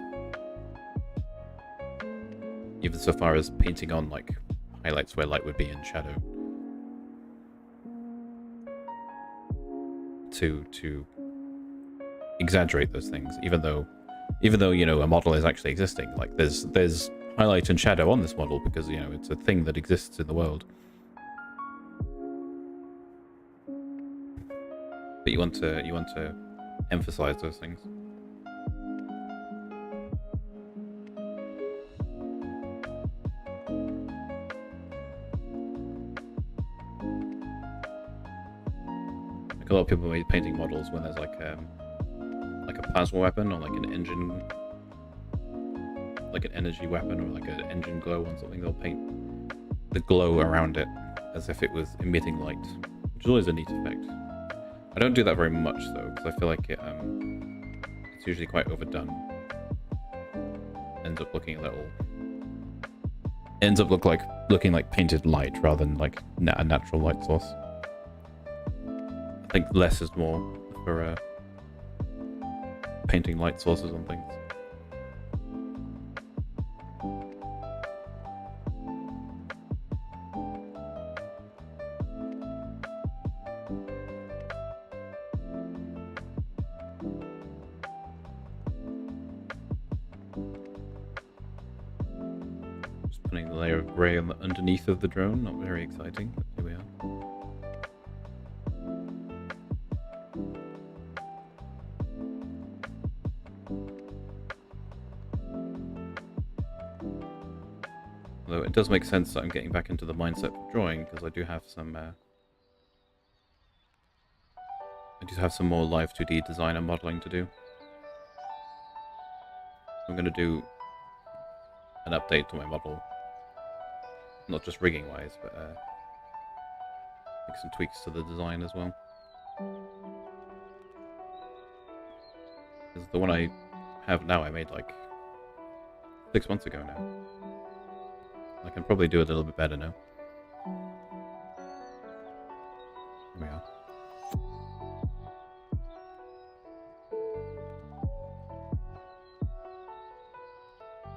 even so far as painting on like highlights where light would be in shadow, to exaggerate those things, even though you know a model is actually existing. Like there's highlight and shadow on this model because, you know, it's a thing that exists in the world. But you want to emphasize those things. Like a lot of people made painting models when there's like a plasma weapon or like an engine, like an energy weapon or like an engine glow on something. They'll paint the glow around it as if it was emitting light, which is always a neat effect. I don't do that very much though, because I feel like it's usually quite overdone. Ends up looking looking like painted light rather than like a natural light source. I think less is more for painting light sources on things. Putting the layer of grey on the underneath of the drone, not very exciting, but here we are. Although it does make sense that I'm getting back into the mindset of drawing, because I do have some more live 2D design and modeling to do. I'm going to do an update to my model, not just rigging wise, but make some tweaks to the design as well. Because the one I have now I made like 6 months ago now. I can probably do it a little bit better now. Here we are.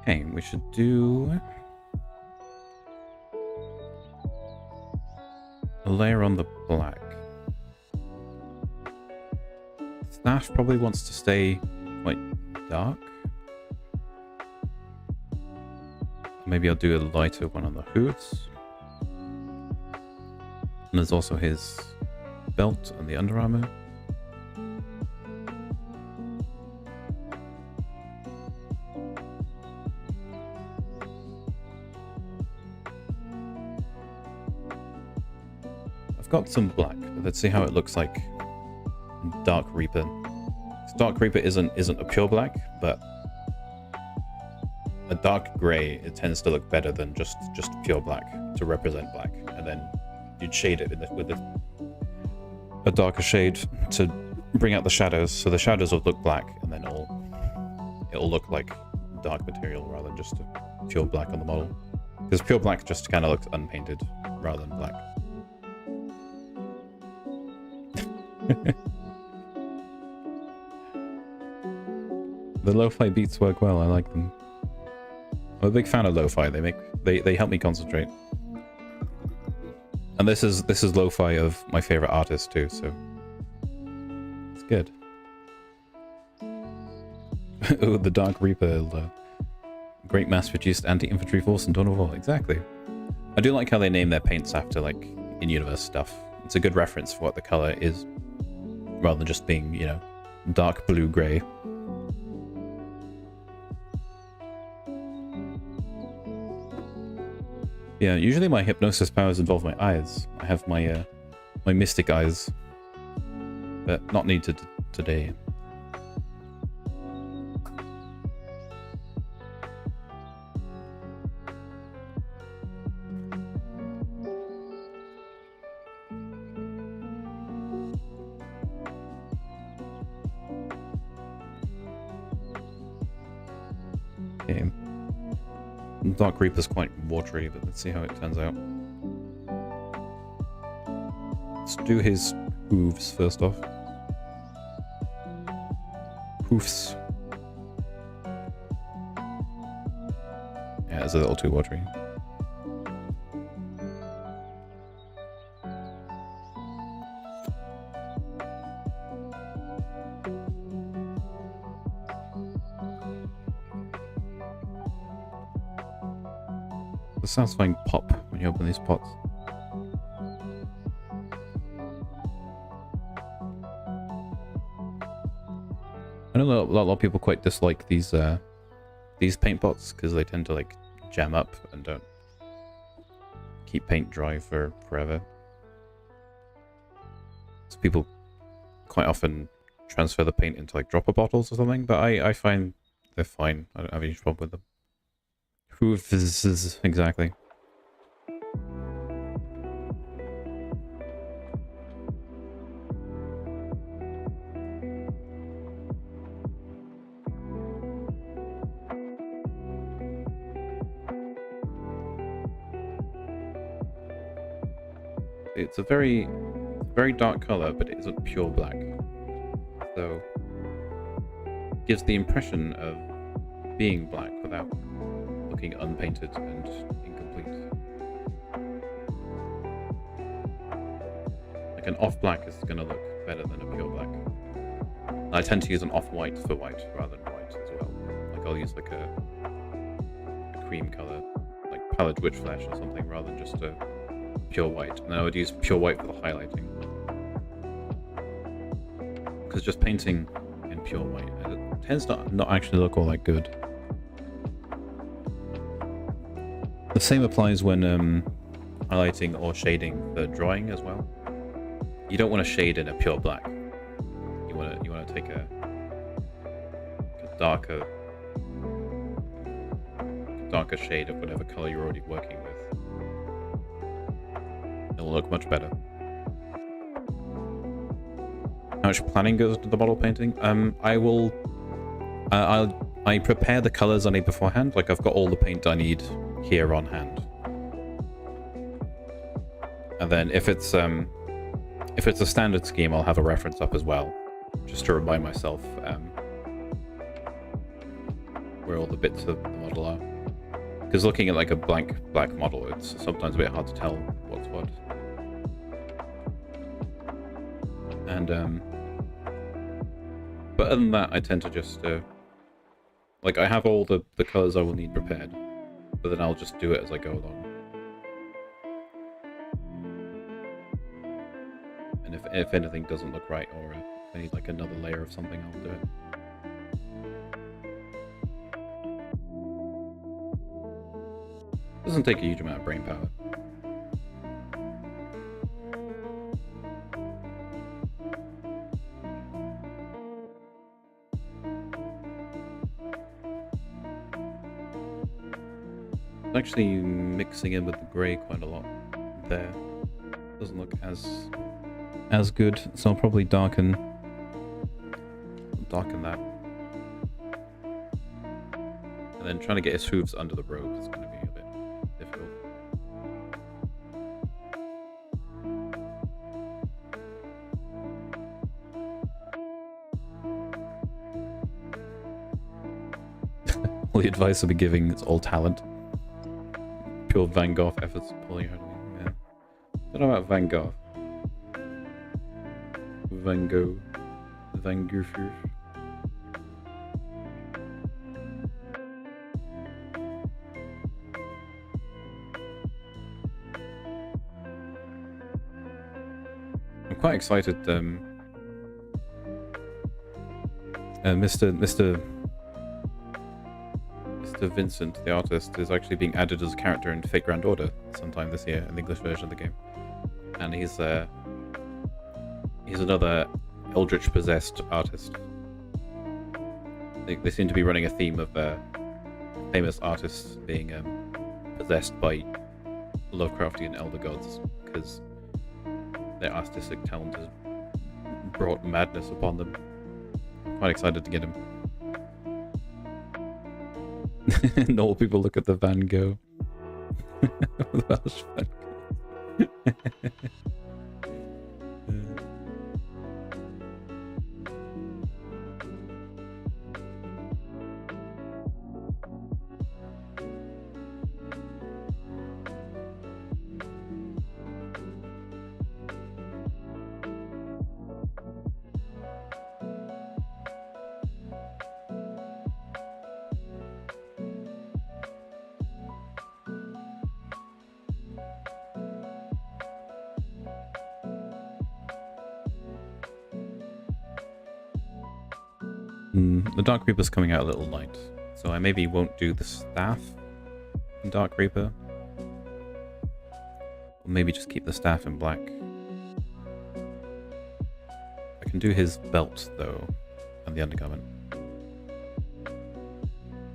Okay, we should do a layer on the black. Stash probably wants to stay quite dark. Maybe I'll do a lighter one on the hooves. And there's also his belt and the Under Armour. I've got some black, but let's see how it looks like in Dark Reaper. Dark Reaper isn't a pure black, but a dark grey, it tends to look better than just pure black to represent black, and then you'd shade it with a darker shade to bring out the shadows, so the shadows will look black, and then it'll look like dark material rather than just a pure black on the model, because pure black just kind of looks unpainted rather than black. The lo-fi beats work well, I like them. I'm a big fan of lo-fi. They help me concentrate. And this is lo-fi of my favorite artist too, so it's good. Oh, the Dark Reaper, great mass-produced anti-infantry force in Dawn of War. Exactly. I do like how they name their paints after like in-universe stuff. It's a good reference for what the color is, rather than just being, you know, dark blue-gray. Yeah, usually my hypnosis powers involve my eyes. I have my my mystic eyes, but not needed today. Okay. Dark Reaper's quite watery, but let's see how it turns out. Let's do his hooves first off. Hoofs. Yeah, it's a little too watery. The satisfying pop when you open these pots. I know a lot of people quite dislike these paint pots because they tend to like jam up and don't keep paint dry for forever. So people quite often transfer the paint into like dropper bottles or something, but I find they're fine. I don't have any problem with them. Hoofs, exactly. It's a very dark color, but it isn't pure black. So it gives the impression of being black without looking unpainted and incomplete. Like an off black is going to look better than a pure black. I tend to use an off white for white rather than white as well. Like I'll use like a cream color, like palette witch flash or something rather than just a pure white. And then I would use pure white for the highlighting. Because just painting in pure white, it tends to not actually look all that good. The same applies when highlighting or shading for drawing as well. You don't want to shade in a pure black. You want to take a darker shade of whatever color you're already working with. It'll look much better. How much planning goes into the model painting? I prepare the colors I need beforehand. Like, I've got all the paint I need here on hand. And then if it's a standard scheme, I'll have a reference up as well, just to remind myself where all the bits of the model are. Because looking at like a blank black model, it's sometimes a bit hard to tell what's what. And but other than that, I tend to just like, I have all the colors I will need prepared, but then I'll just do it as I go along. And if anything doesn't look right, or I need like another layer of something, I'll do it. Doesn't take a huge amount of brain power. I'm actually mixing in with the grey quite a lot there. Doesn't look as good, so I'll probably darken that. And then trying to get his hooves under the robe is going to be a bit difficult. All the advice I'll be giving is all talent. Pure Van Gogh efforts pulling out of me. Yeah. Don't know about Van Gogh. Van Gogh. Van Gogh. I'm quite excited. Mr. Vincent, the artist, is actually being added as a character in Fate Grand Order sometime this year in the English version of the game, and he's another eldritch possessed artist. They seem to be running a theme of famous artists being possessed by Lovecraftian elder gods because their artistic talent has brought madness upon them. I'm quite excited to get him. Normal people look at the Van Gogh. The Welsh Van Gogh. The Dark Reaper's coming out a little light, so I maybe won't do the staff in Dark Reaper. Or maybe just keep the staff in black. I can do his belt, though, and the undergarment.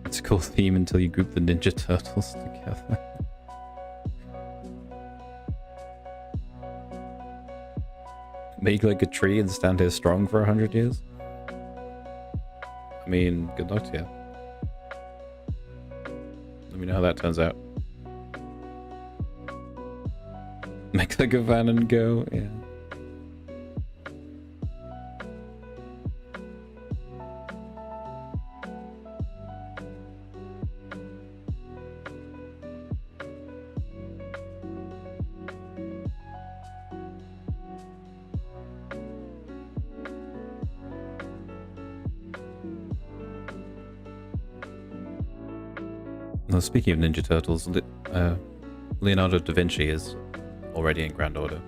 It's a cool theme until you group the Ninja Turtles together. Make like a tree and stand here strong for 100 years? I mean, good luck to you. Let me know how that turns out. Make like a Van and go, yeah. Well, speaking of Ninja Turtles, Leonardo da Vinci is already in Grand Order.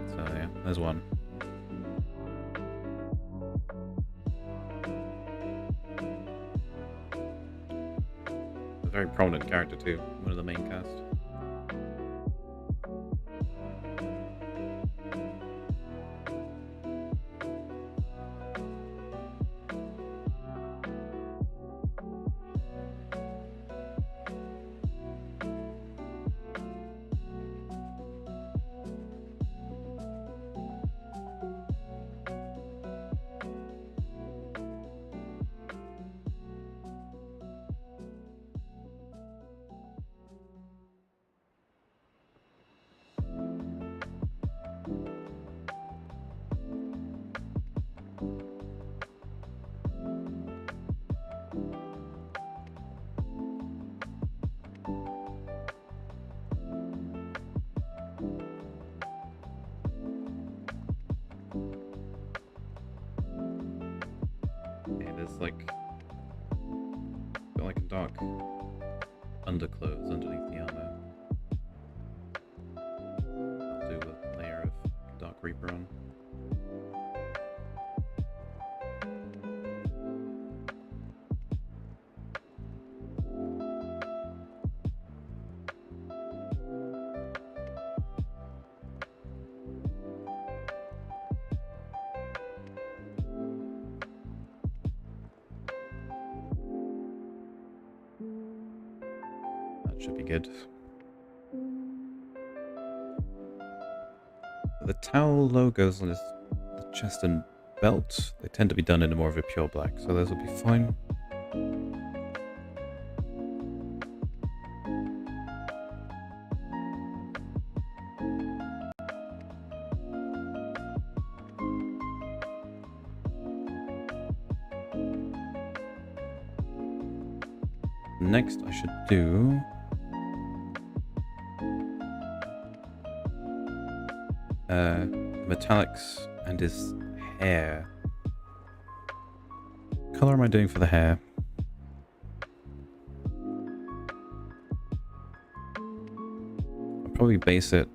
So yeah, there's one. A very prominent character too, one of the main cast. Like a dark underclothes underneath the armor. I'll do a layer of Dark Reaper on. Should be good. The towel logos on the chest and belt, they tend to be done in more of a pure black, so those will be fine. Next I should do metallics and his hair. What color am I doing for the hair? I'll probably base it.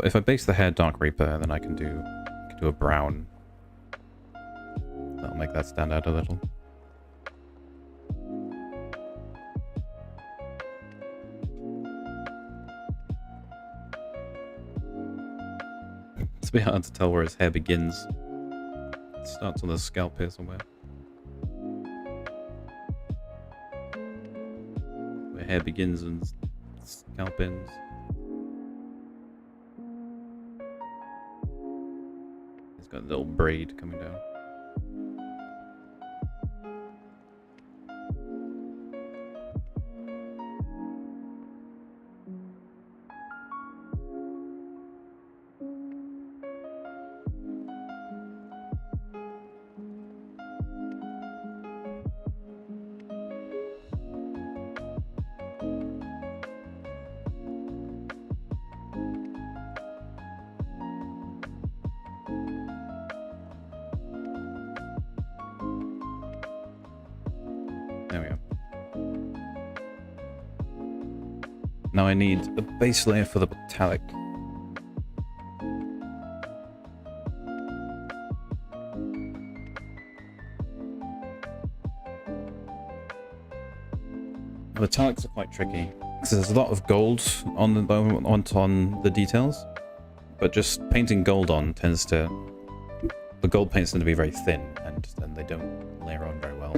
If I base the hair Dark Reaper, then I can do a brown. That'll make that stand out a little. It's a bit hard to tell where his hair begins. It starts on the scalp here somewhere. Where hair begins and scalp ends. He's got a little braid coming down. There we go. Now I need a base layer for the metallic. The metallics are quite tricky because there's a lot of gold on the details, but just painting gold on tends to, the gold paints tend to be very thin and then they don't layer on very well.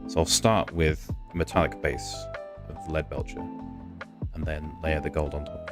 So I'll start with a metallic base of lead belcher and then layer the gold on top.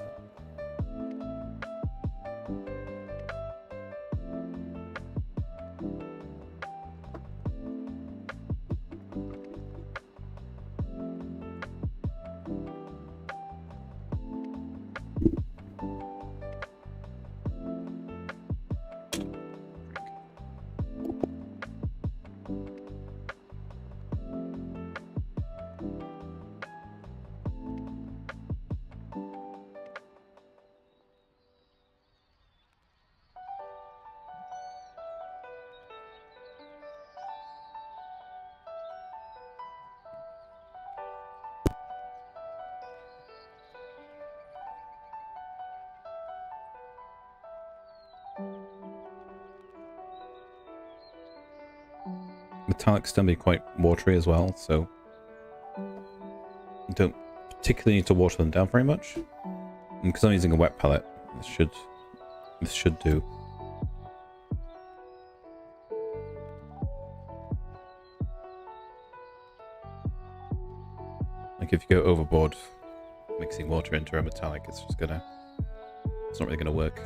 metallics tend to be quite watery as well, so you don't particularly need to water them down very much. And because I'm using a wet palette, this should do. Like if you go overboard mixing water into a metallic, it's not really gonna work.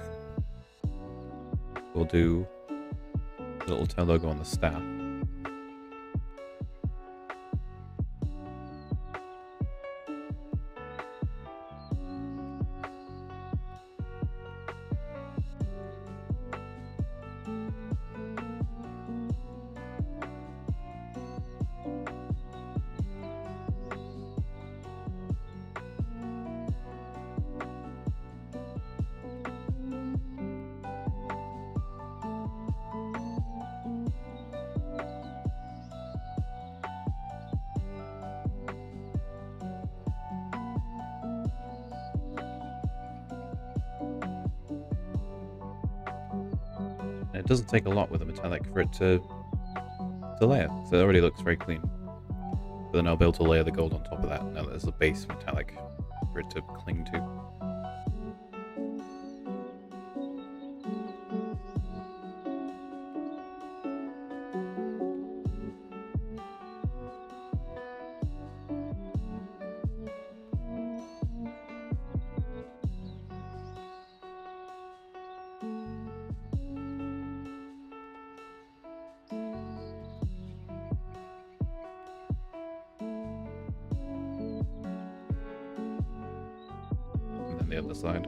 We'll do the little tail logo on the staff. It doesn't take a lot with a metallic for it to layer, so it already looks very clean. But then I'll be able to layer the gold on top of that now that there's a base metallic for it to cling to. The other side.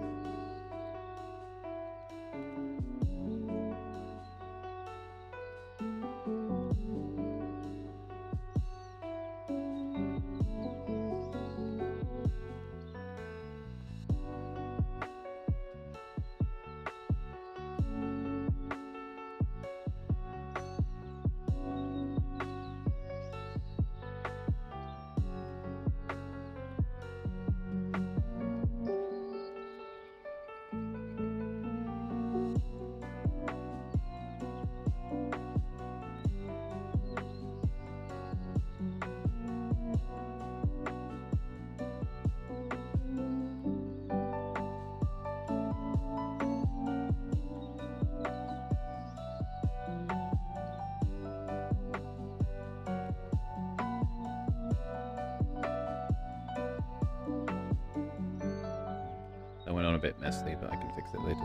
That went on a bit messily, but I can fix it later.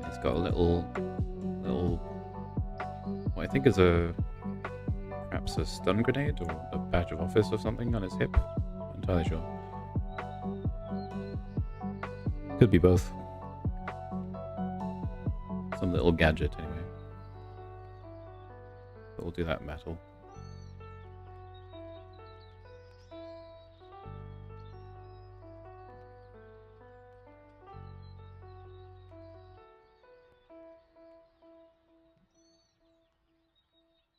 It's got a little, what I think is perhaps a stun grenade or a badge of office or something on his hip. Not entirely sure. Could be both. Some little gadget anyway. But we'll do that in battle.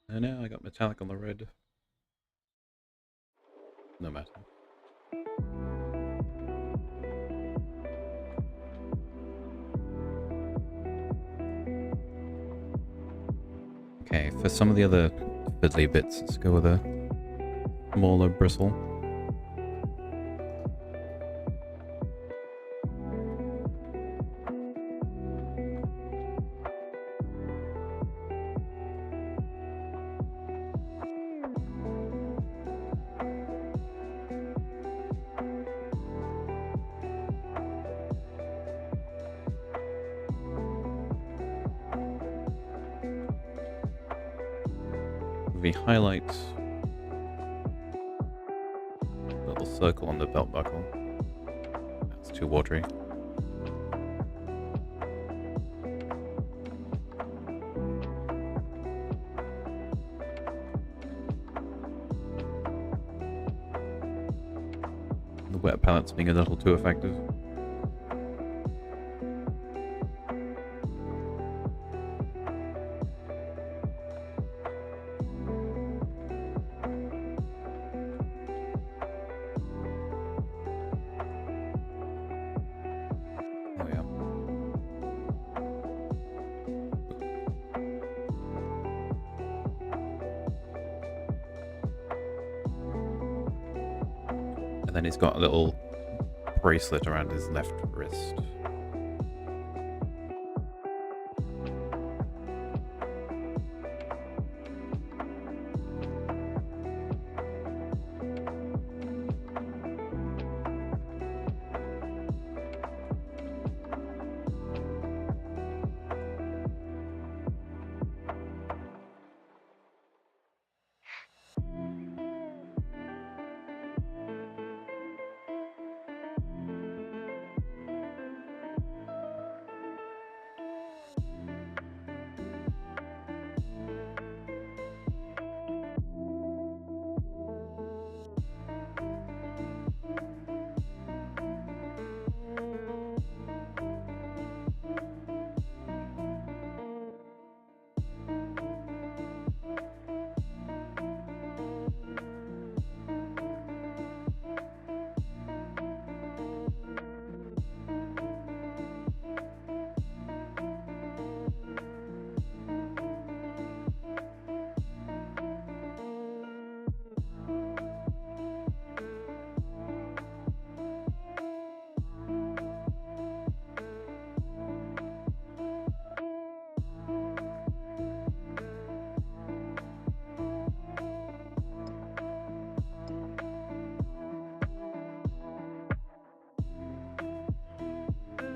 And now I got metallic on the red. No matter. Okay, for some of the other fiddly bits, let's go with a smaller bristle. We highlight a little circle on the belt buckle. That's too watery. The wet palette's being a little too effective. And then he's got a little bracelet around his left wrist.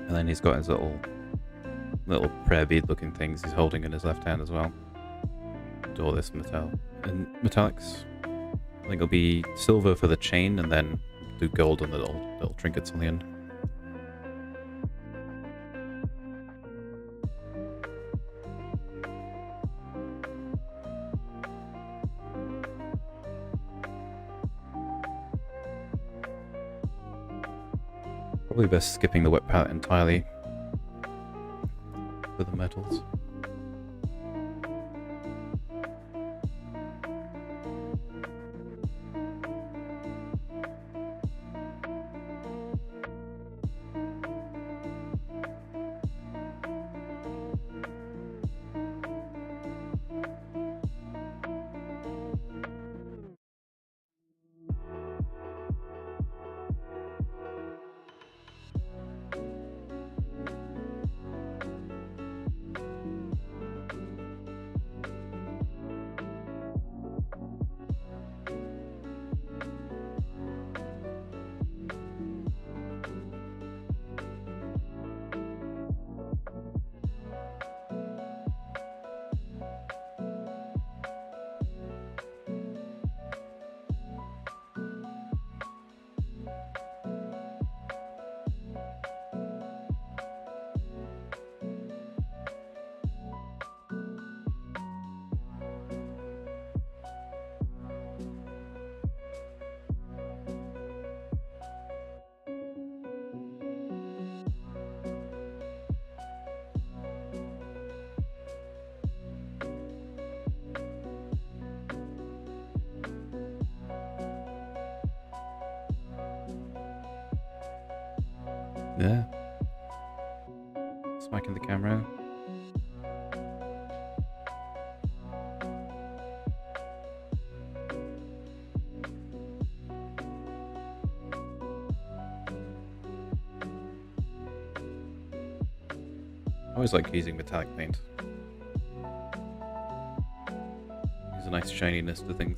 And then he's got his little prayer bead looking things he's holding in his left hand as well. Do all this and metallics. I think it'll be silver for the chain and then do gold on the little trinkets on the end. Probably best skipping the wet palette entirely for the metals. Yeah. Smacking the camera. I always like using metallic paint. Gives a nice shininess to things.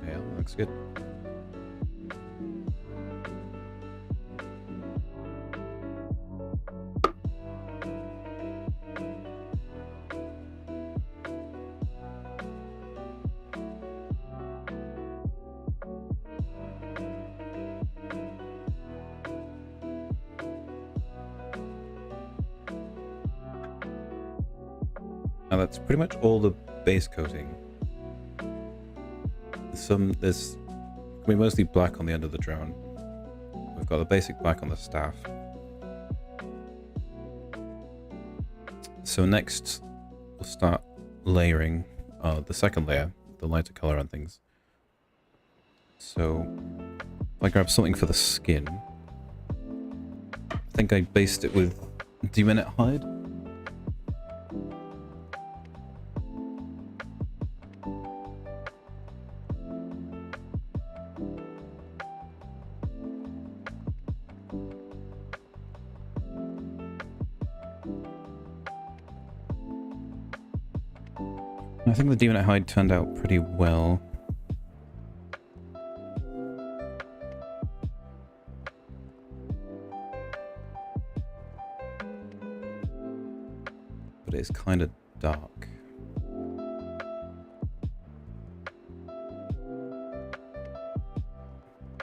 Yeah, looks good. Now that's pretty much all the base coating. There's gonna be mostly black on the end of the drone. We've got the basic black on the staff. So next we'll start layering the second layer, the lighter color on things, So if I grab something for the skin, I think I based it with D-Minute hide. I think the D-Minute hide turned out pretty well. But it's kind of dark.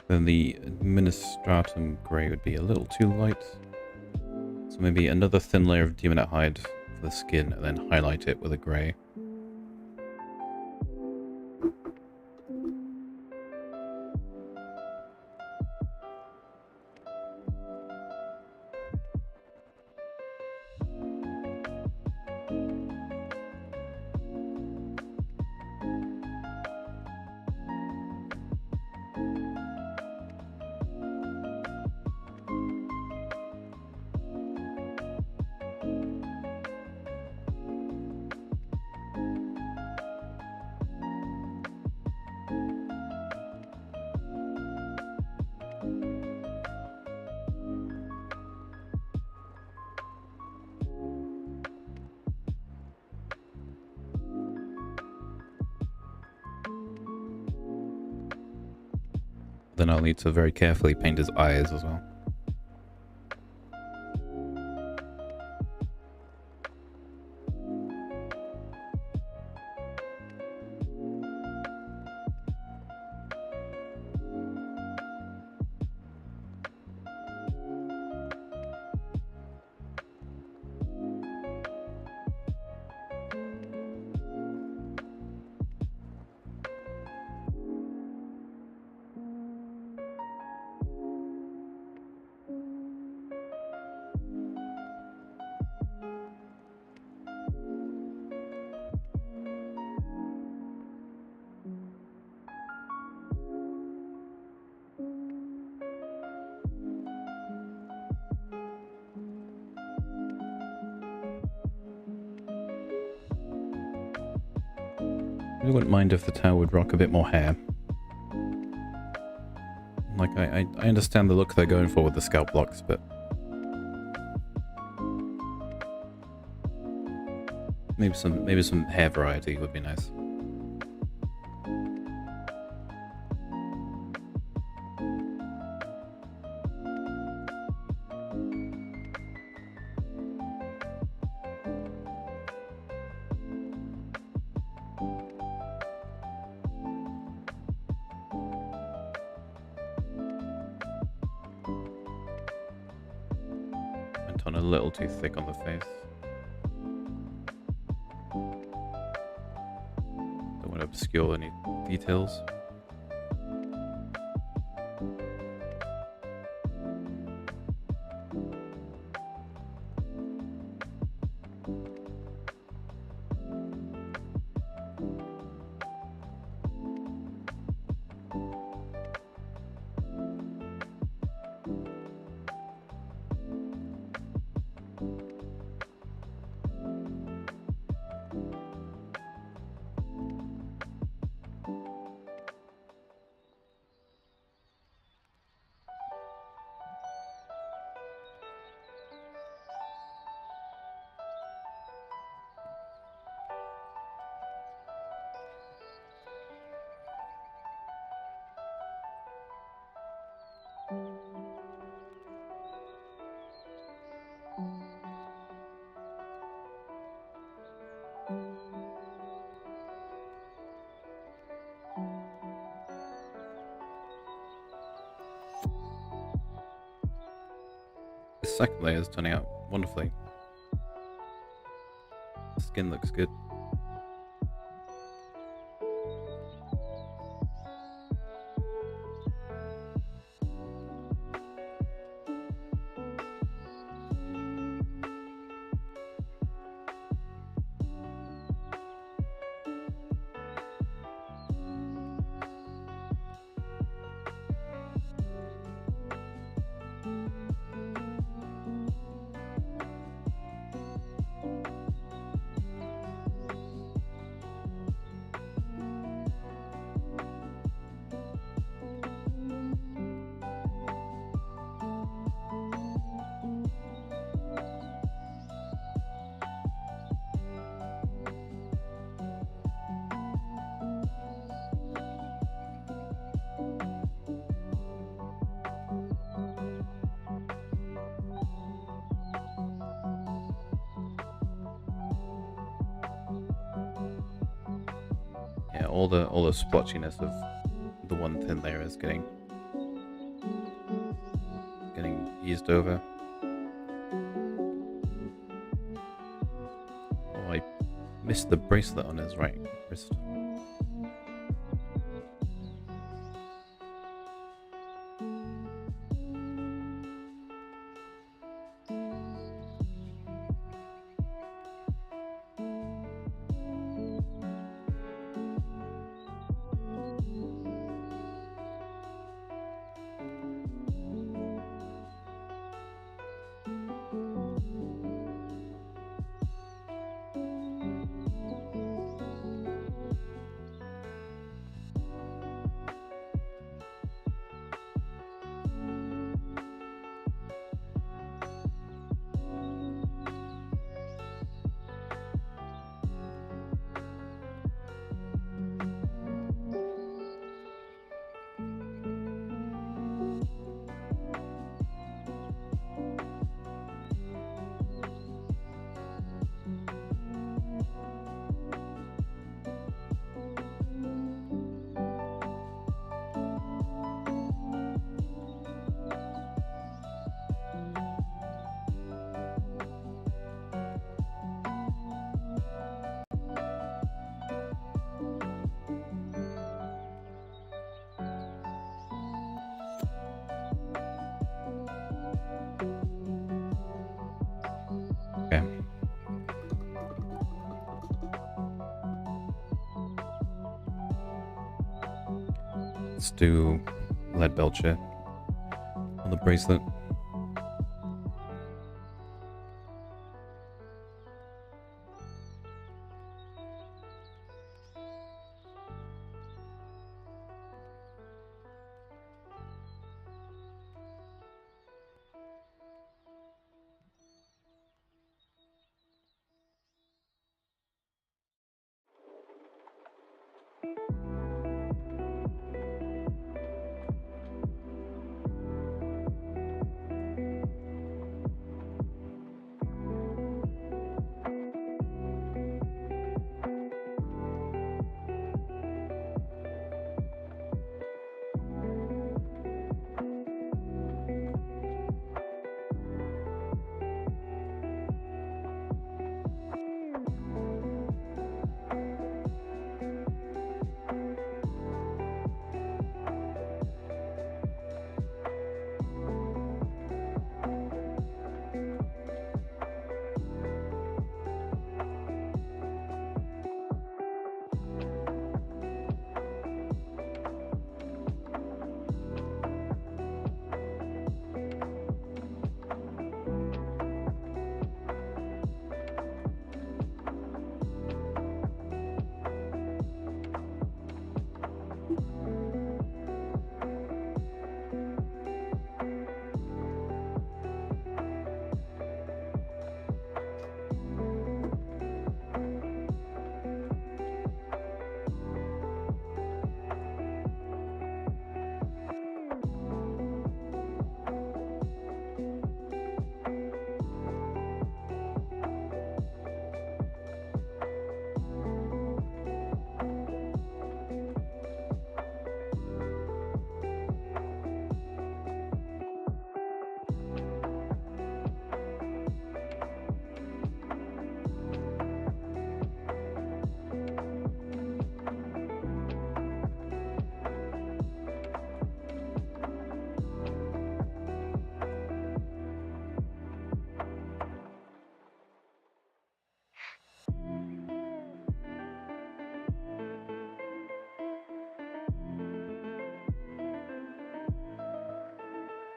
Then the Administratum grey would be a little too light. So maybe another thin layer of D-Minute hide for the skin and then highlight it with a grey. Then I'll need to very carefully paint his eyes as well. I wouldn't mind if the tail would rock a bit more hair. Like, I understand the look they're going for with the scalp blocks, but maybe some hair variety would be nice. On a little too thick on the face. Don't want to obscure any details. The second layer is turning out wonderfully. The skin looks good. all the splotchiness of the one thin layer is getting eased over. Oh, I missed the bracelet on his right wrist. Okay. Let's do lead belcher on the bracelet.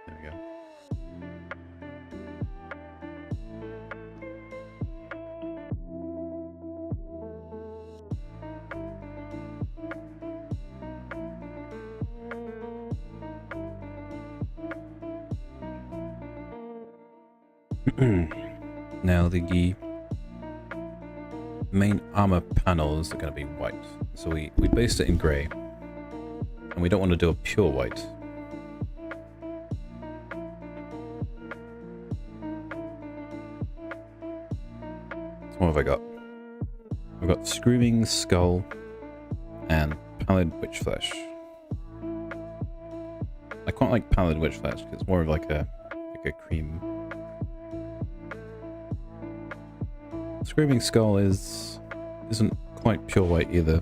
There we go. Now the main armor panels are going to be white, so we based it in grey, and we don't want to do a pure white. So what have I got? I've got Screaming Skull, and Pallid Witch Flesh. I quite like Pallid Witch Flesh because it's more of like a cream. Screaming Skull isn't quite pure white either.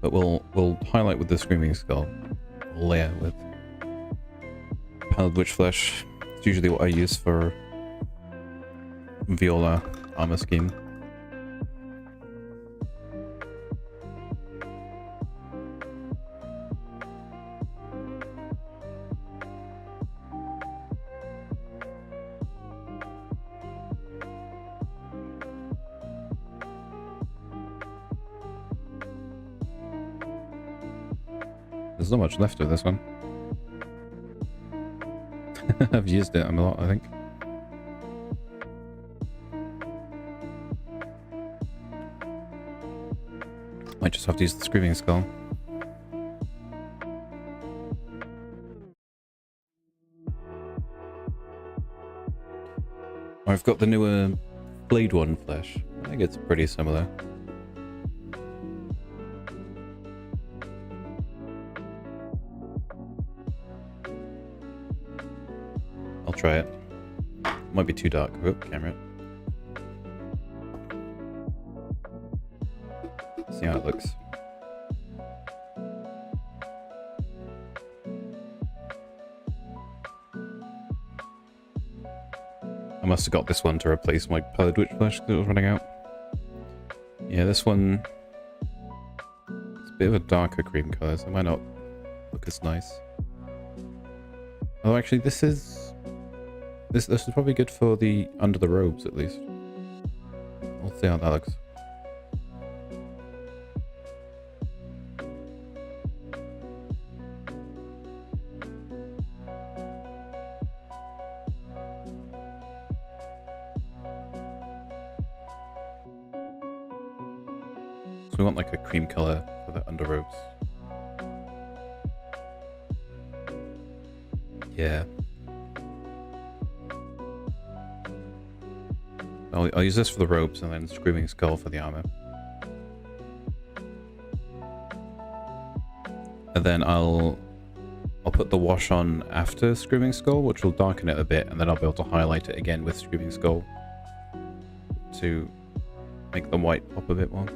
But we'll highlight with the Screaming Skull. We'll layer with Pallid Witch Flesh. It's usually what I use for Viola armor scheme. There's not much left of this one. I've used it a lot, I think. Might just have to use the Screaming Skull. I've got the newer Blade One Flesh. I think it's pretty similar. I'll try it. Might be too dark. Oh, camera. See how it looks. I must have got this one to replace my Pallid Witch Flesh because it was running out. Yeah, this one... it's a bit of a darker cream colour, so it might not look as nice. Although actually this is probably good for the under the robes at least. We'll see how that looks. So we want like a cream colour for the under robes. Yeah. I'll use this for the robes and then Screaming Skull for the armor. And then I'll put the wash on after Screaming Skull, which will darken it a bit, and then I'll be able to highlight it again with Screaming Skull to make the white pop a bit more.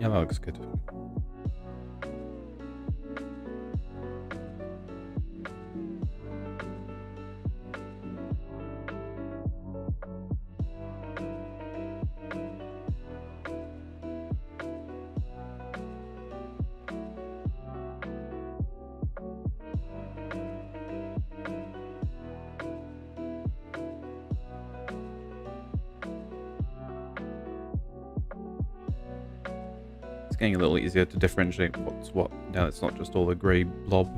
Yeah, that looks good. Getting a little easier to differentiate what's what. Now it's not just all a grey blob.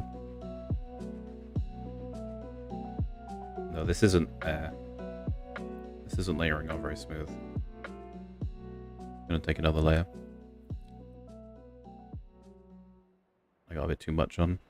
No, this isn't layering on very smooth. I'm gonna take another layer. I got a bit too much on.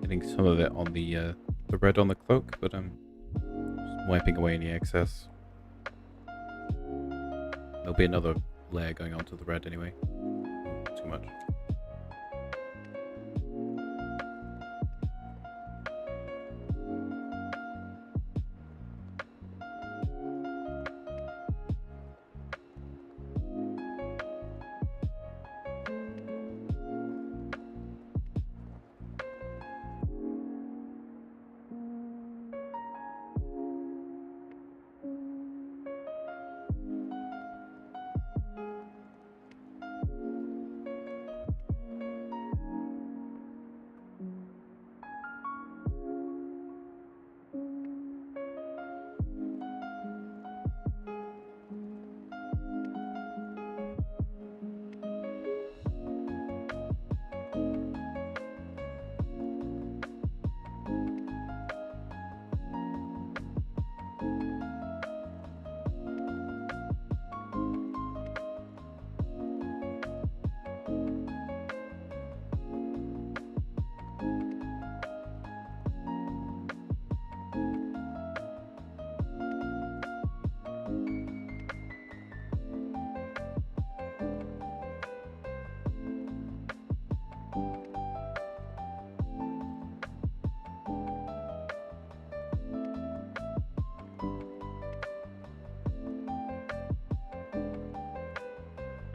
getting some of it on the red on the cloak, but I'm just wiping away any excess. There'll be another layer going onto the red anyway. Too much.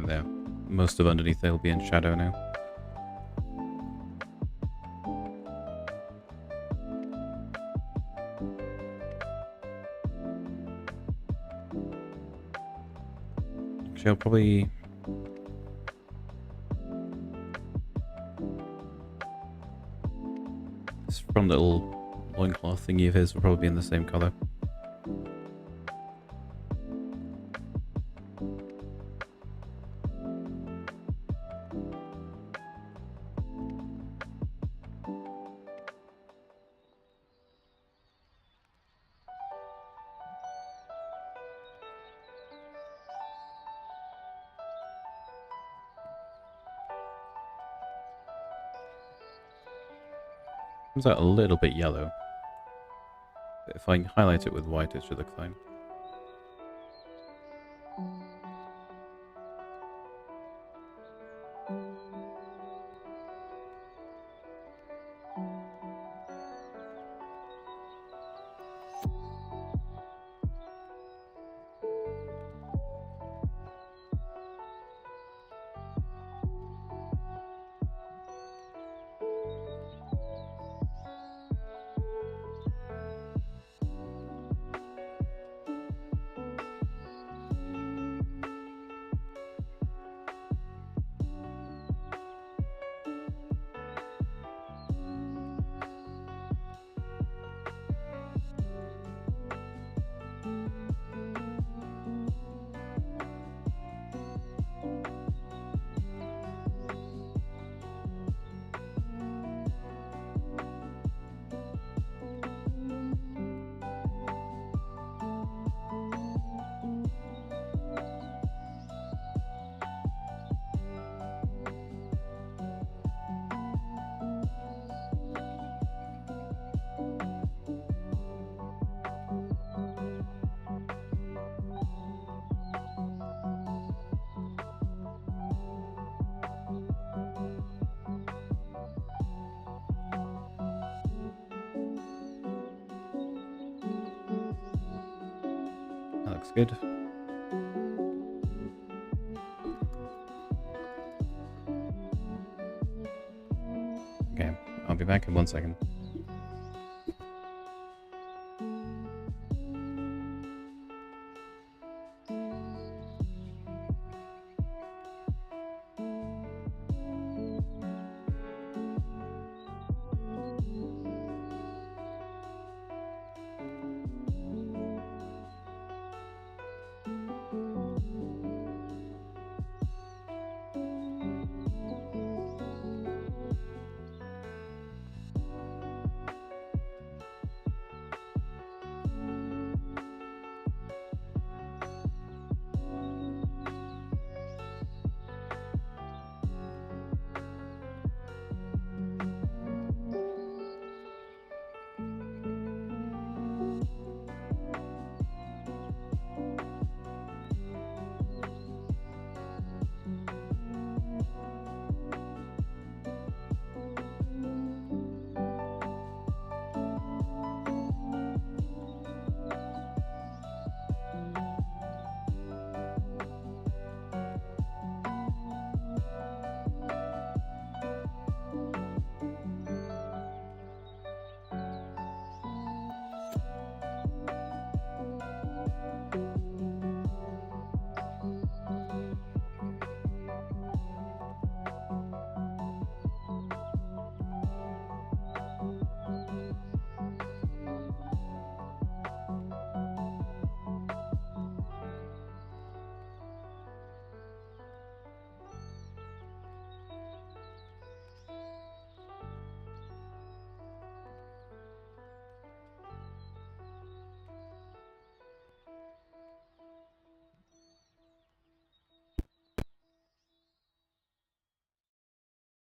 There. Most of underneath there will be in shadow now. Actually, I'll probably... this front little loincloth thingy of his will probably be in the same colour. Comes out a little bit yellow. But if I highlight it with white, it should look fine. That looks good. Okay, I'll be back in 1 second.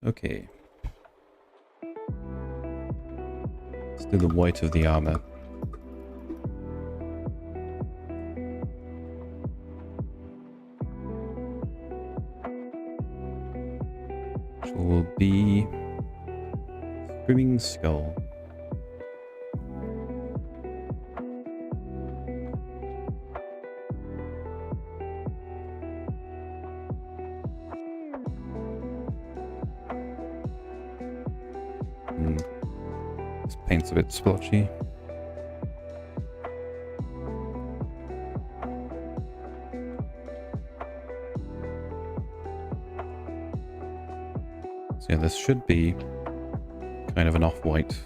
Okay. Let's do the white of the armor. Which will be Screaming Skull. This paint's a bit splotchy. So yeah, this should be kind of an off-white.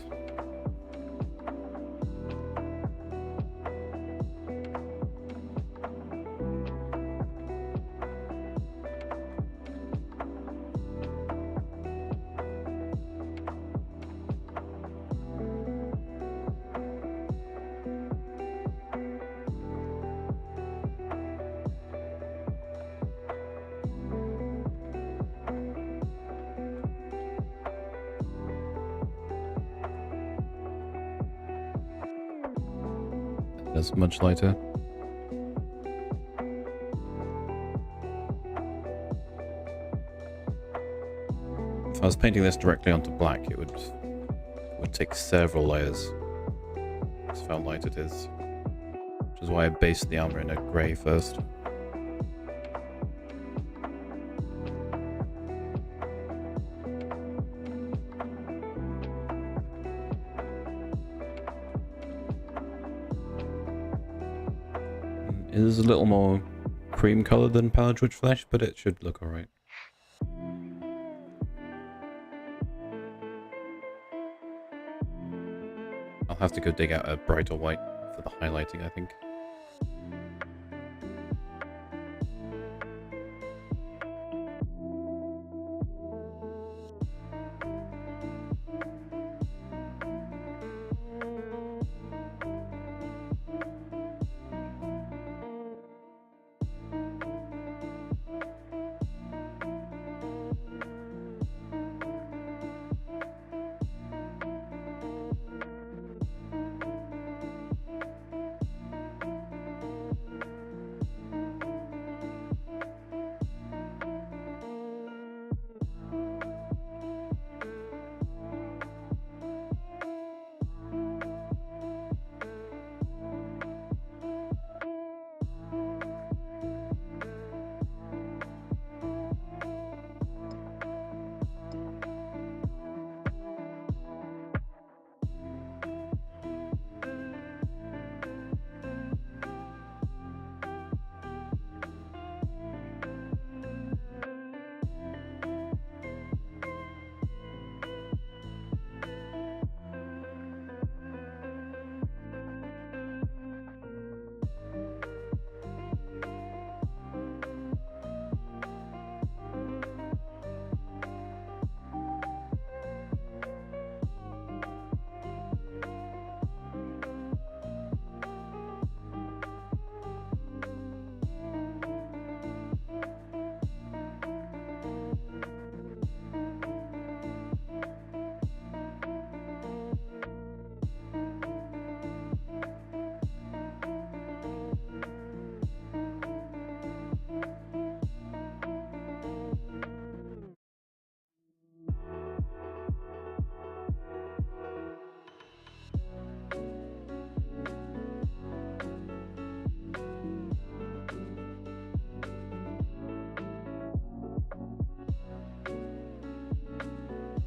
That's much lighter. If I was painting this directly onto black, it would take several layers. That's how light it is. Which is why I based the armor in a grey first. It is a little more cream colour than Pallid Ridge Flesh, but it should look alright. I'll have to go dig out a brighter white for the highlighting, I think.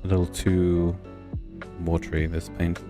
A little too watery, this paint.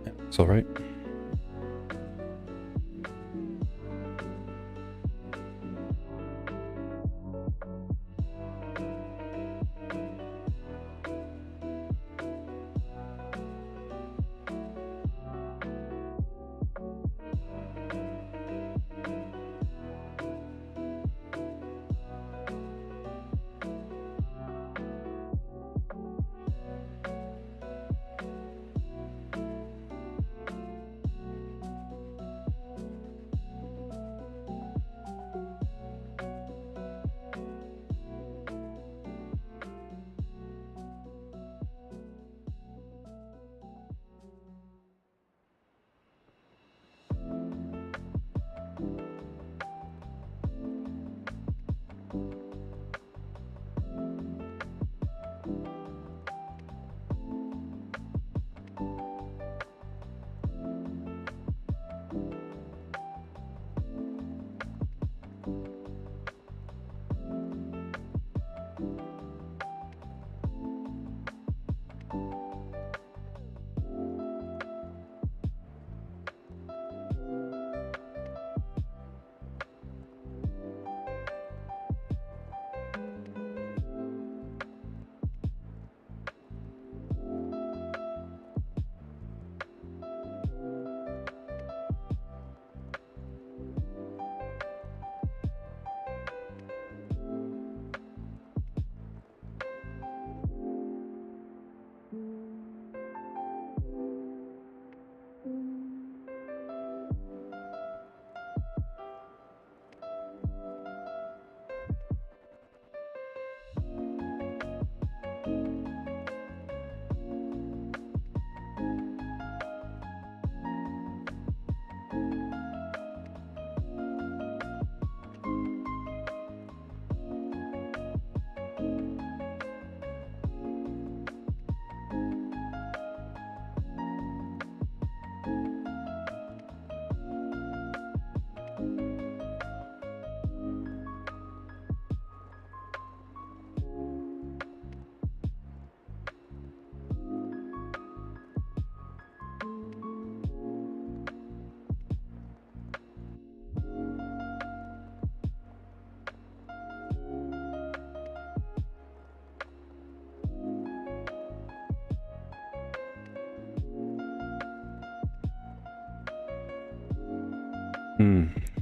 It's alright.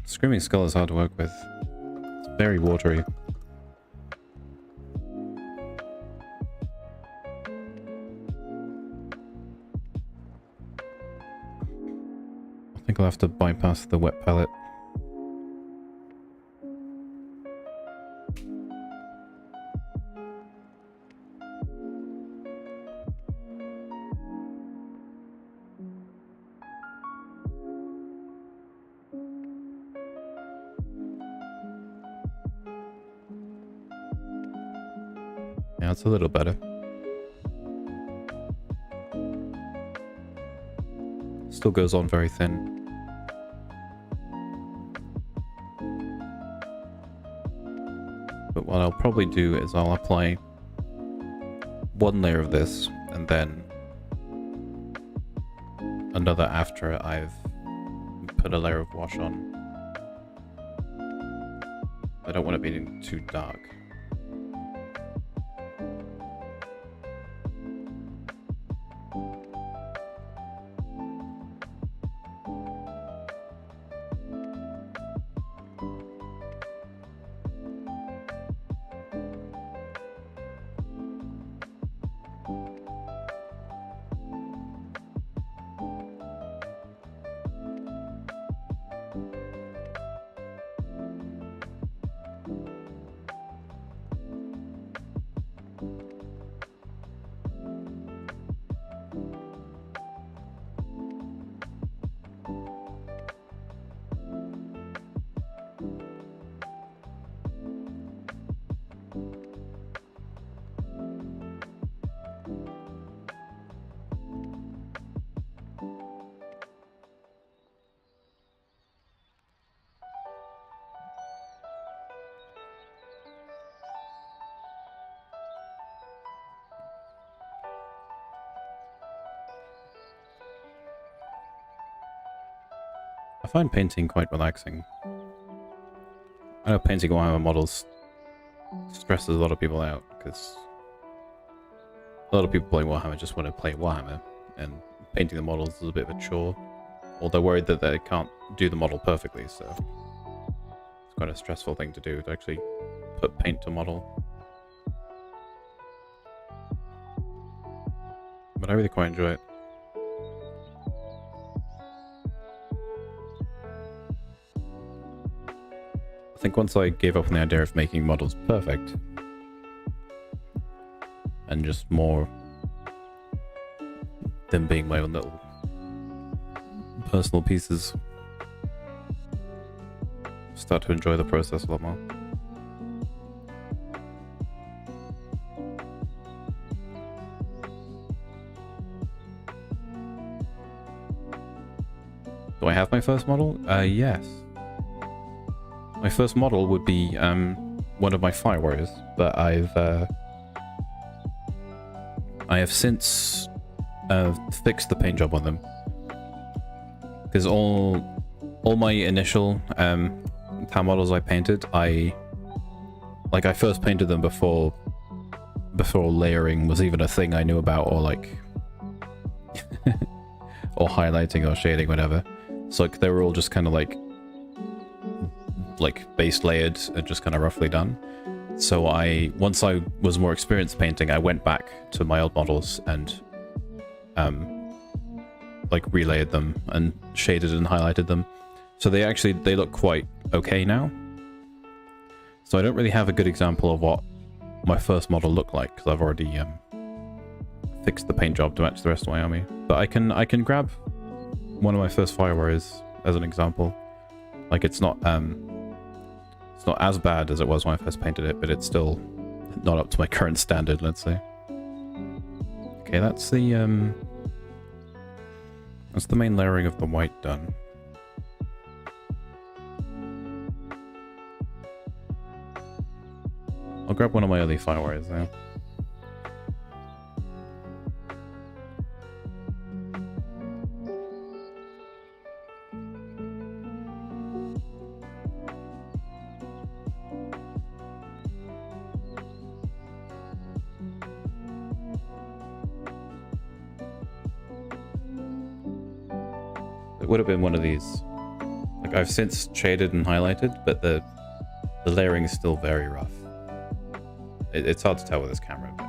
Screaming Skull is hard to work with. It's very watery. I think I'll have to bypass the wet palette. Yeah, it's a little better. Still goes on very thin. But what I'll probably do is I'll apply one layer of this and then another after I've put a layer of wash on. I don't want it being too dark. find painting quite relaxing. I know painting Warhammer models stresses a lot of people out, because a lot of people playing Warhammer just want to play Warhammer, and painting the models is a bit of a chore. Or they're worried that they can't do the model perfectly, so it's quite a stressful thing to do, to actually put paint to model. But I really quite enjoy it. I think once I gave up on the idea of making models perfect, and just more them being my own little personal pieces, start to enjoy the process a lot more. Do I have my first model? Yes. My first model would be one of my Fire Warriors, but I have since fixed the paint job on them, because all my initial town models I painted, I first painted them before layering was even a thing I knew about, or like or highlighting or shading, whatever. So like they were all just kind of like base layered and just kind of roughly done. So once I was more experienced painting, I went back to my old models and like relayered them and shaded and highlighted them. So they look quite okay now. So I don't really have a good example of what my first model looked like, because I've already fixed the paint job to match the rest of my army. But I can grab one of my first Fire Warriors as an example. Like it's not as bad as it was when I first painted it, but it's still not up to my current standard, let's say. Okay, that's the main layering of the white done. I'll grab one of my early Fire Warriors now. It would have been one of these. Like, I've since shaded and highlighted, but the layering is still very rough. It's hard to tell with this camera, but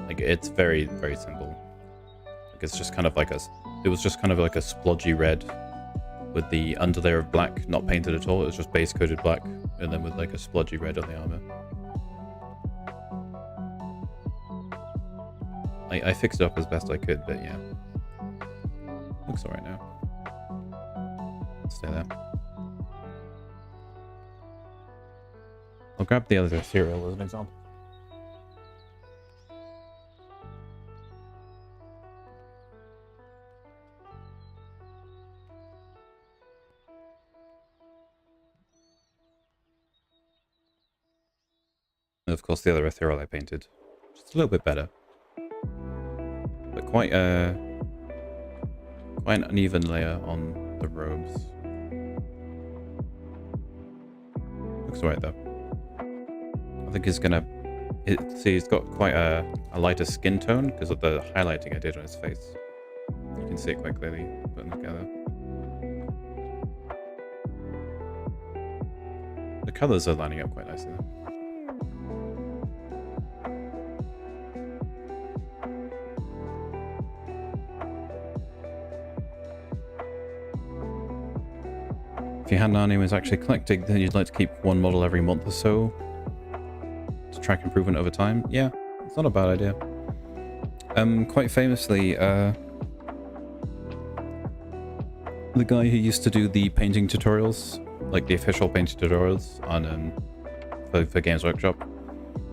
like it's very, very simple. Like it's just kind of like it was just kind of like a splodgy red with the underlayer of black not painted at all. It was just base coated black, and then with like a splodgy red on the armor. I fixed it up as best I could, but yeah, looks alright now. Stay there. I'll grab the other Ethereal as an example. And of course the other Ethereal I painted, just a little bit better. But quite an uneven layer on the robes. Looks alright though. I think he's gonna... see, he's got quite a lighter skin tone because of the highlighting I did on his face. You can see it quite clearly putting them together. The colours are lining up quite nicely though. If your hand army was actually collecting, then you'd like to keep one model every month or so to track improvement over time. Yeah, it's not a bad idea. Quite famously, the guy who used to do the painting tutorials, like the official painting tutorials on for Games Workshop,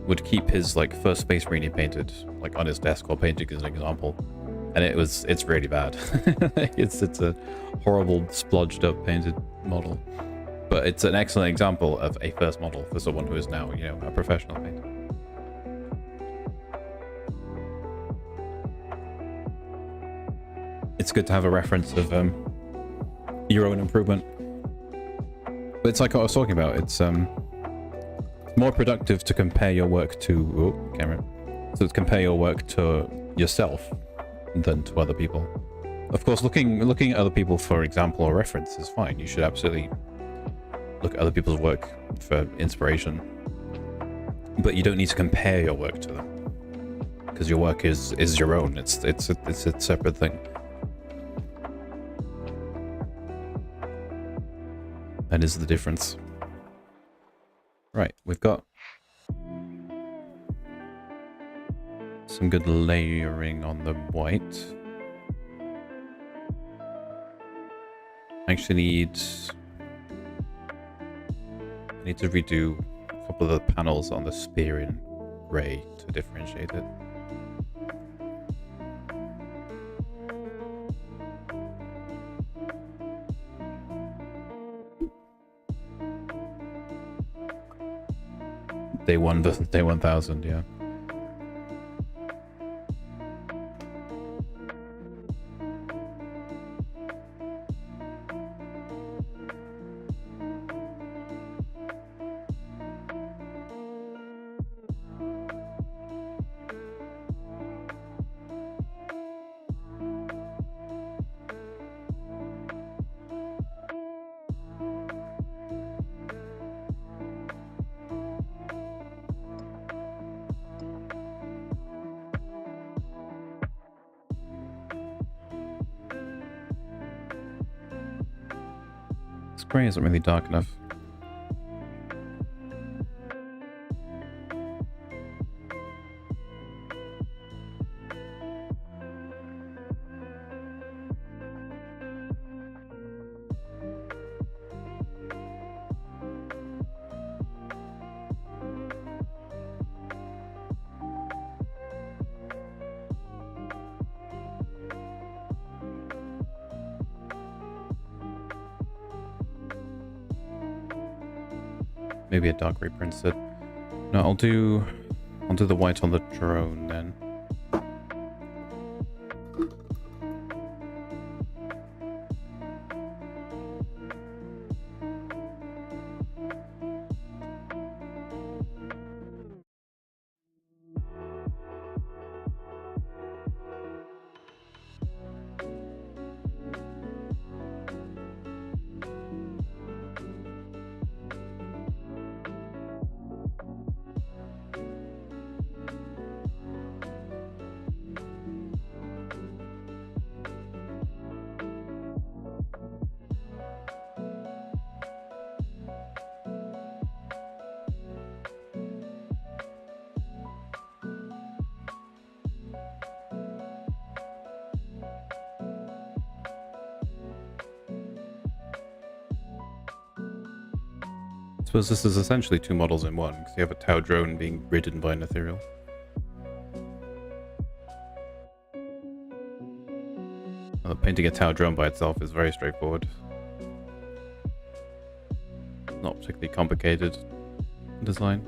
would keep his like first Space Marine he painted like on his desk while painting as an example, and it's really bad. it's a horrible splodged up painted model, but it's an excellent example of a first model for someone who is now, you know, a professional painter. it's good to have a reference of your own improvement. But it's like what I was talking about. It's more productive to compare your work to to compare your work to yourself than to other people. Of course, looking at other people for example or reference is fine. You should absolutely look at other people's work for inspiration, but you don't need to compare your work to them because your work is your own. It's a separate thing. That is the difference. Right, we've got some good layering on the white. I actually need to redo a couple of the panels on the spear in grey to differentiate it. Day 1 versus day 1000, yeah. Grey isn't really dark enough. Maybe a dark reprint set. No, I'll do the white on the drone then. I suppose this is essentially two models in one, because you have a Tau drone being ridden by an Ethereal. Painting a Tau drone by itself is very straightforward. Not particularly complicated design.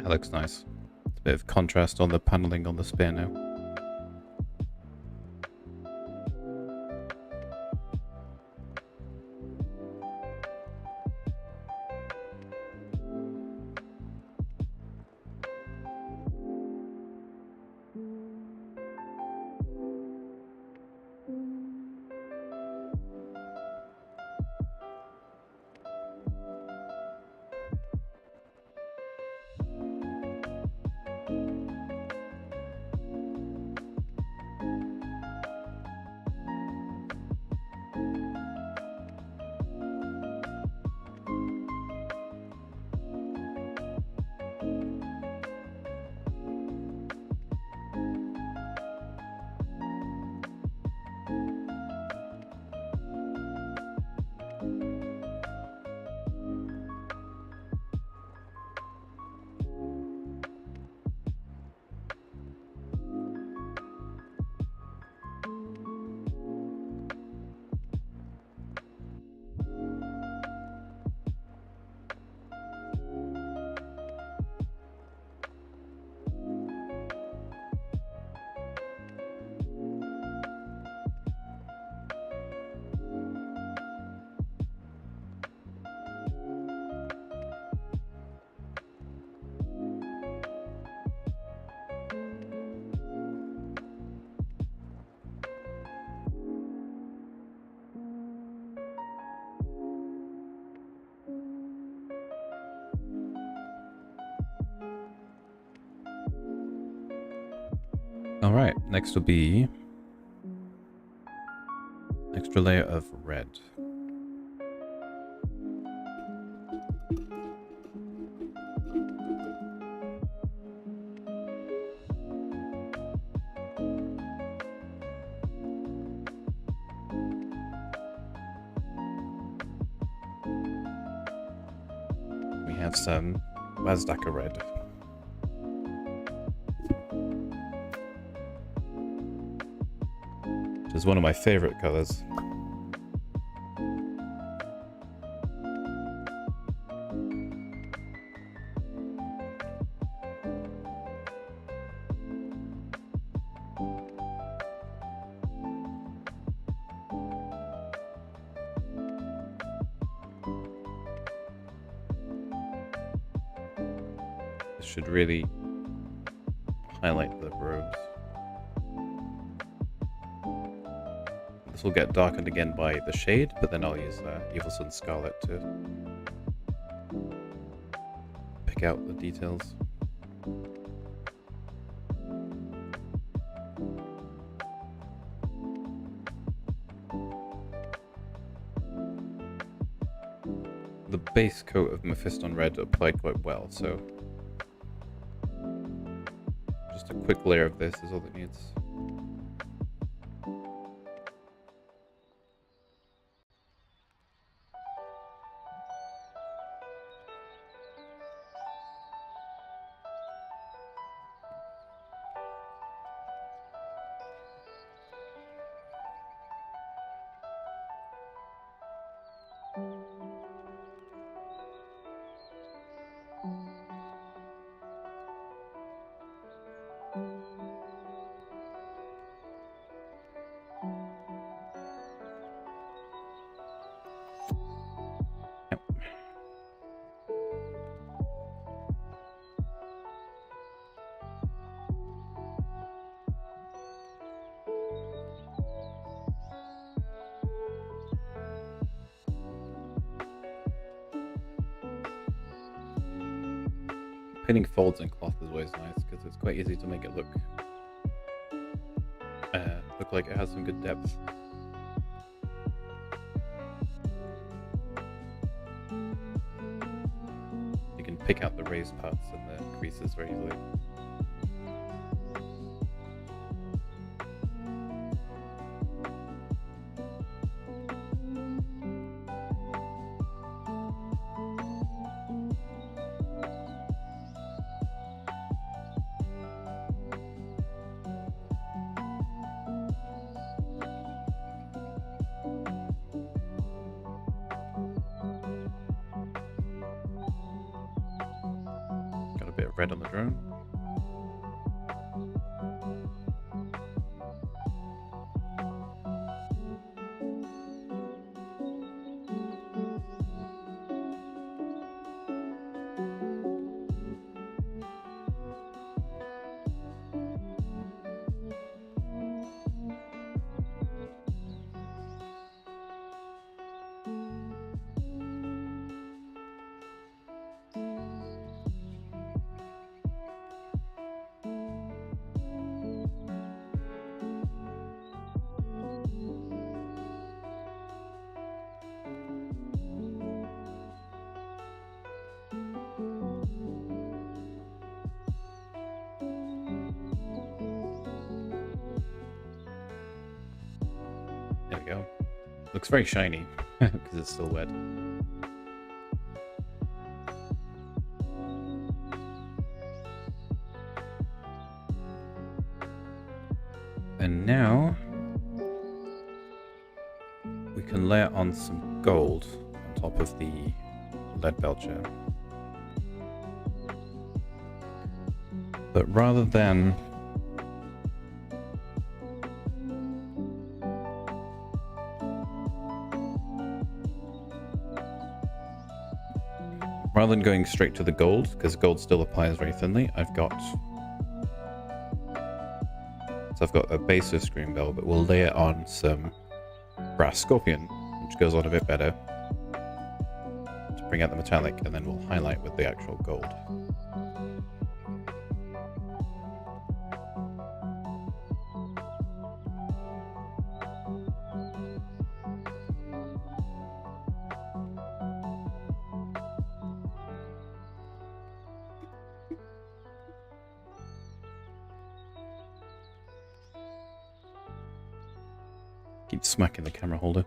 That looks nice. It's a bit of contrast on the paneling on the spear now. Alright, next will be extra layer of red. We have some Wazdaka red. Which is one of my favorite colors. This should really highlight the robes. This will get darkened again by the shade, but then I'll use Evil Sun Scarlet to pick out the details. The base coat of Mephiston Red applied quite well, so just a quick layer of this is all it needs. Pinning folds in cloth is always nice because it's quite easy to make it look like it has some good depth. You can pick out the raised parts and the creases very easily. a bit of red on the drone. There we go. Looks very shiny because it's still wet. And now we can layer on some gold on top of the lead belcher. But rather than going straight to the gold, because gold still applies very thinly, I've got a base of screen bell, but we'll layer on some brass scorpion, which goes on a bit better to bring out the metallic, and then we'll highlight with the actual gold. Keep smacking the camera holder.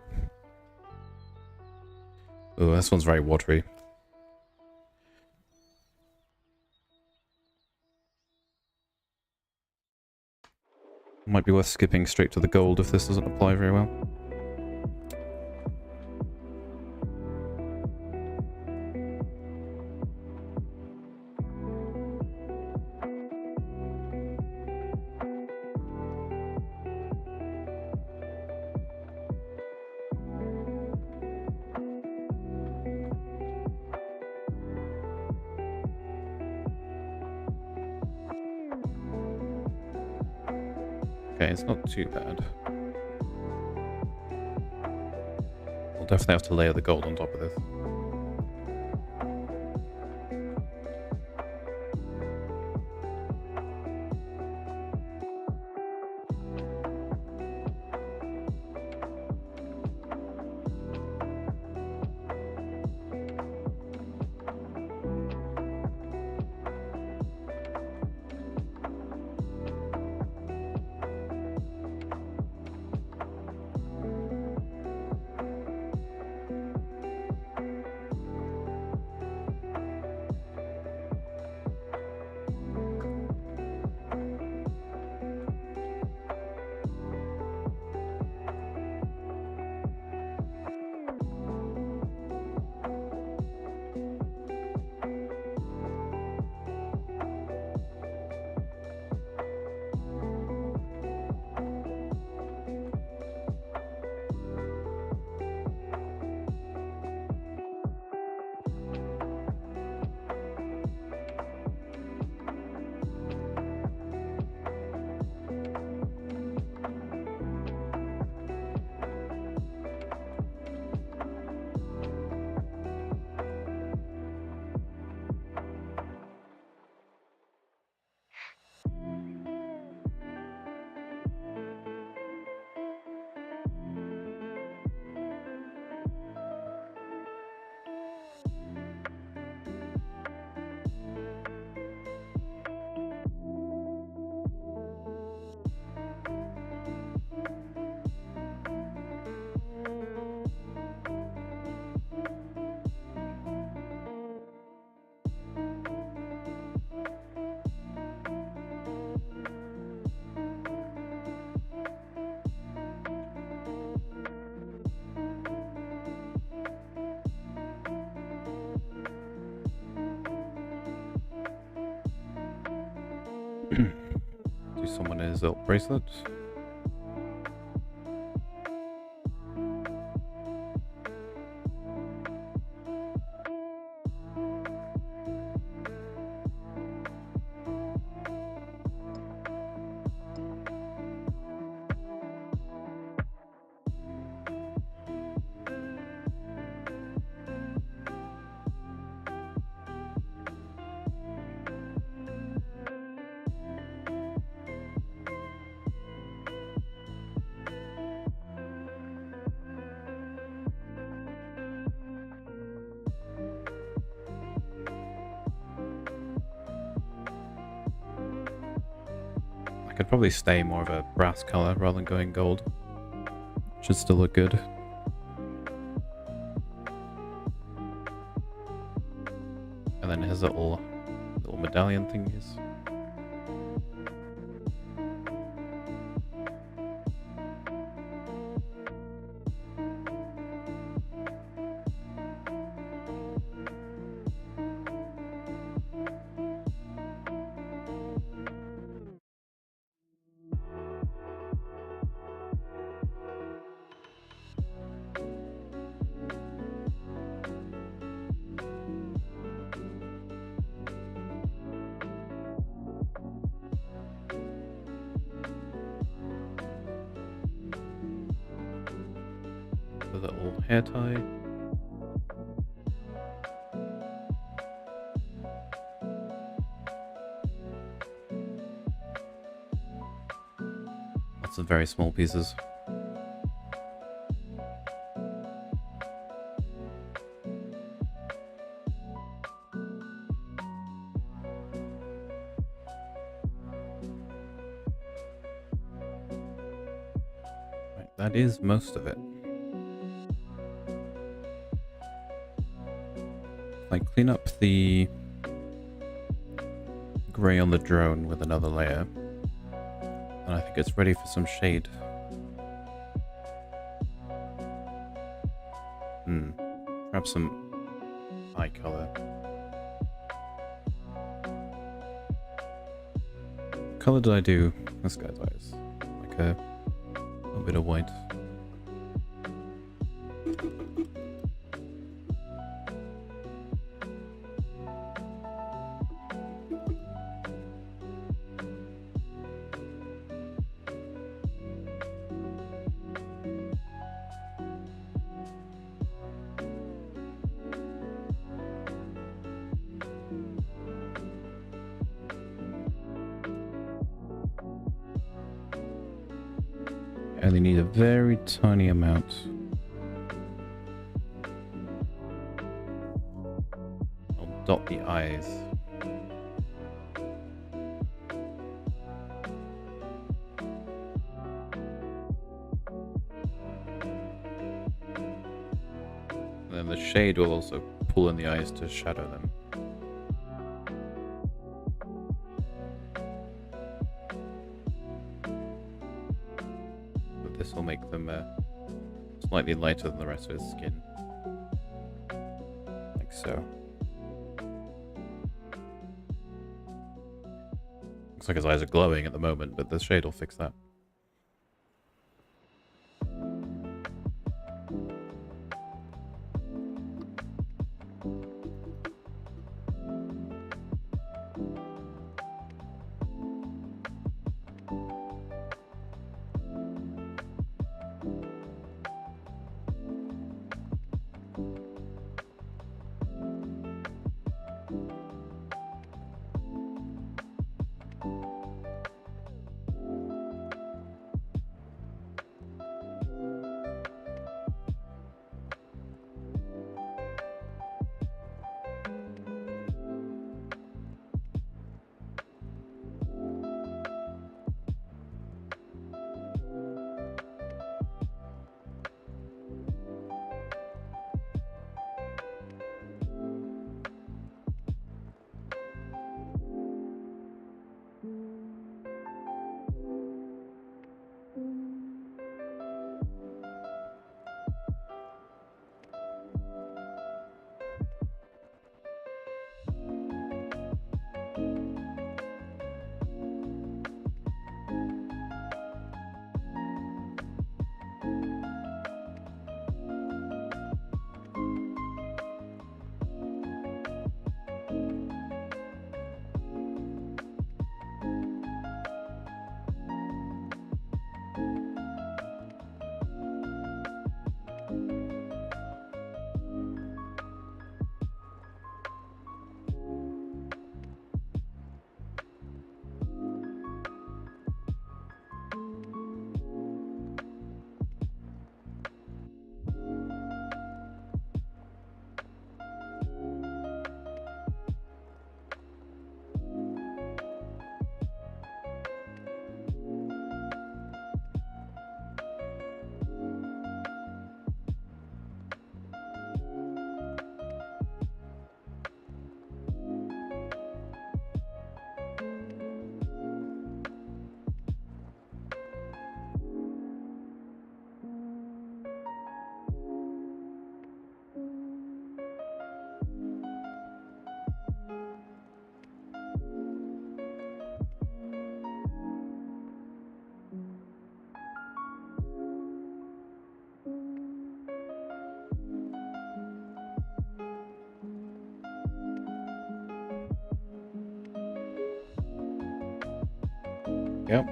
Oh, this one's very watery. Might be worth skipping straight to the gold if this doesn't apply very well. Okay, it's not too bad. We'll definitely have to layer the gold on top of this. Do someone his little bracelet. Could probably stay more of a brass color rather than going gold. Should still look good. And then his little medallion thingies. The little hair tie. Lots of very small pieces. Right, that is most of it. I clean up the grey on the drone with another layer, and I think it's ready for some shade. Perhaps some eye color. What color did I do this guy's eyes? Like a little bit of white. I only need a very tiny amount. I'll dot the eyes. And then the shade will also pull in the eyes to shadow them. This will make them slightly lighter than the rest of his skin. Like so. Looks like his eyes are glowing at the moment, but the shade will fix that. Yep.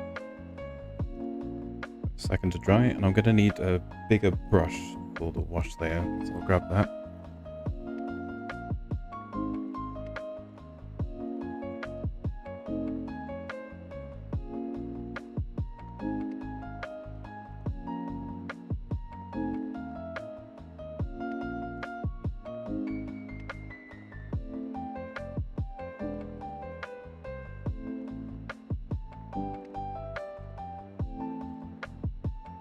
Second to dry, and I'm going to need a bigger brush for the wash layer, so I'll grab that.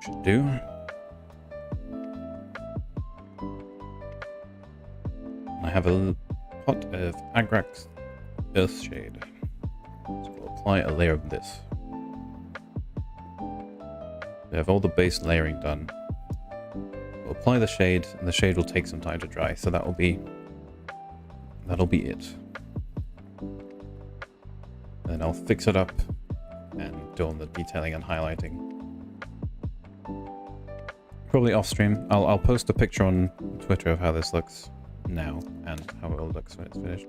Should do. I have a pot of Agrax Earthshade, so we'll apply a layer of this. We have all the base layering done. We'll apply the shade, and the shade will take some time to dry, so that'll be it. Then I'll fix it up and do all the detailing and highlighting. Probably off stream. I'll post a picture on Twitter of how this looks now and how it all looks when it's finished.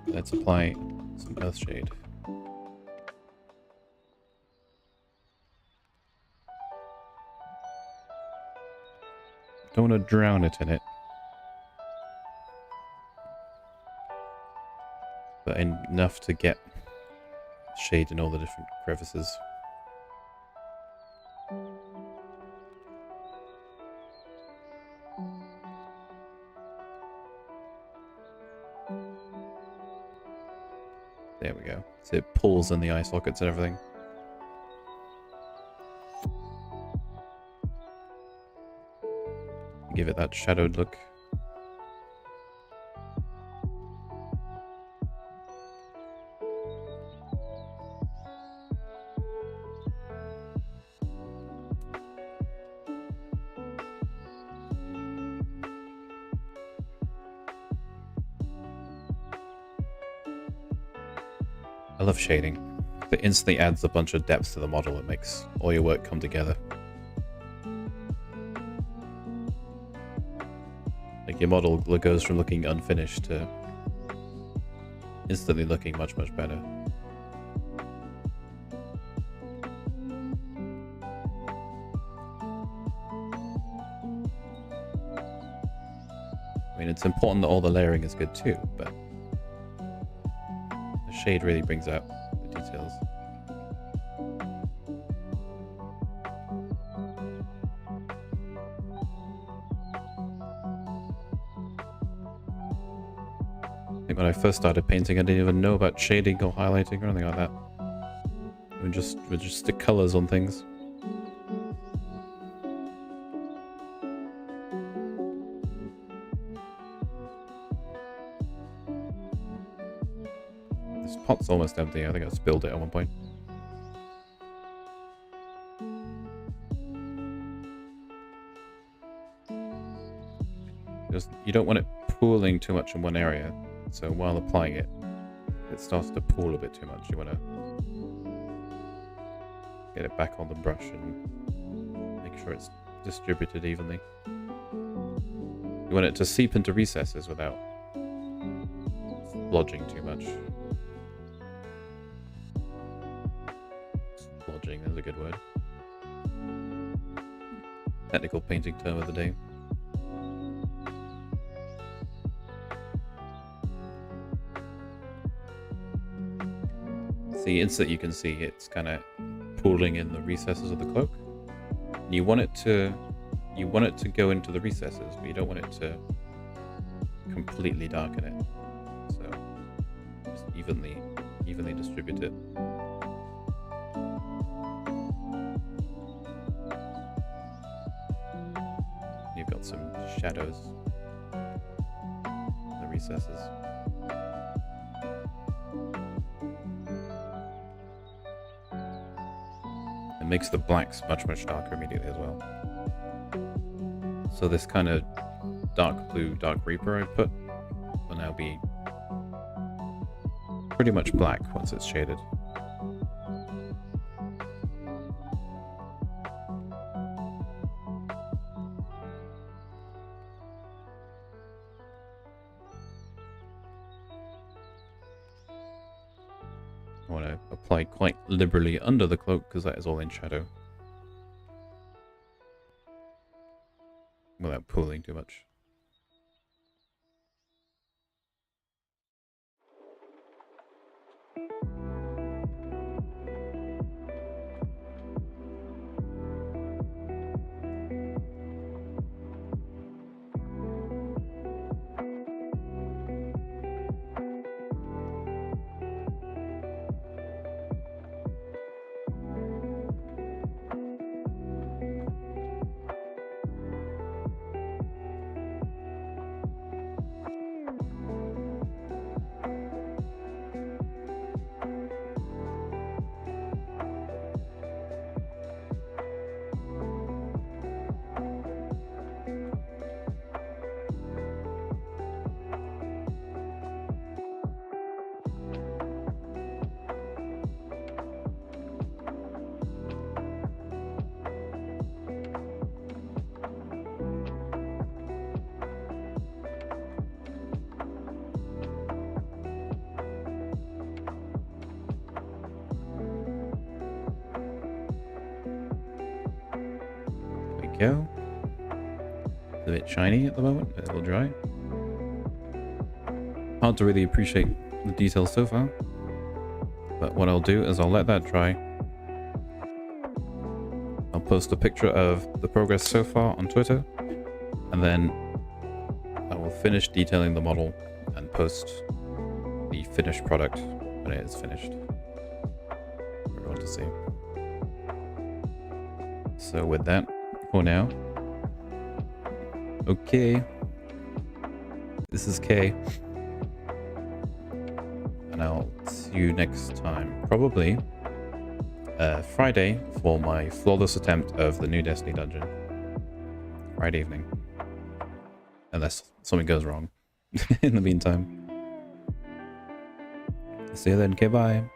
Let's apply some Earthshade. Don't want to drown it in it, but enough to get shade in all the different crevices. There we go. So it pulls in the eye sockets and everything. Give it that shadowed look. I love shading. It instantly adds a bunch of depth to the model. It makes all your work come together. Like your model goes from looking unfinished to instantly looking much, much better. I mean, it's important that all the layering is good too, but the shade really brings out the details. I think when I first started painting, I didn't even know about shading or highlighting or anything like that. We just stick colors on things. This pot's almost empty. I think I spilled it at one point. You don't want it pooling too much in one area, so while applying it, it starts to pool a bit too much. You want to get it back on the brush and make sure it's distributed evenly. You want it to seep into recesses without splodging too much. Splodging is a good word. Technical painting term of the day. The instant you can see it's kind of pooling in the recesses of the cloak. And you want it to go into the recesses, but you don't want it to completely darken it. So just evenly distribute it. You've got some shadows in the recesses. Makes the blacks much, much darker immediately as well. So this kind of dark blue, dark reaper I put will now be pretty much black once it's shaded. apply quite liberally under the cloak because that is all in shadow. Without pooling too much. Go. It's a bit shiny at the moment, but it'll dry. Hard to really appreciate the details so far. But what I'll do is I'll let that dry. I'll post a picture of the progress so far on Twitter. And then I will finish detailing the model and post the finished product when it is finished for everyone to see. So with that, for now. Okay. This is K. And I'll see you next time. Probably Friday for my flawless attempt of the new Destiny dungeon. Friday evening. Unless something goes wrong in the meantime. See you then. Okay, bye.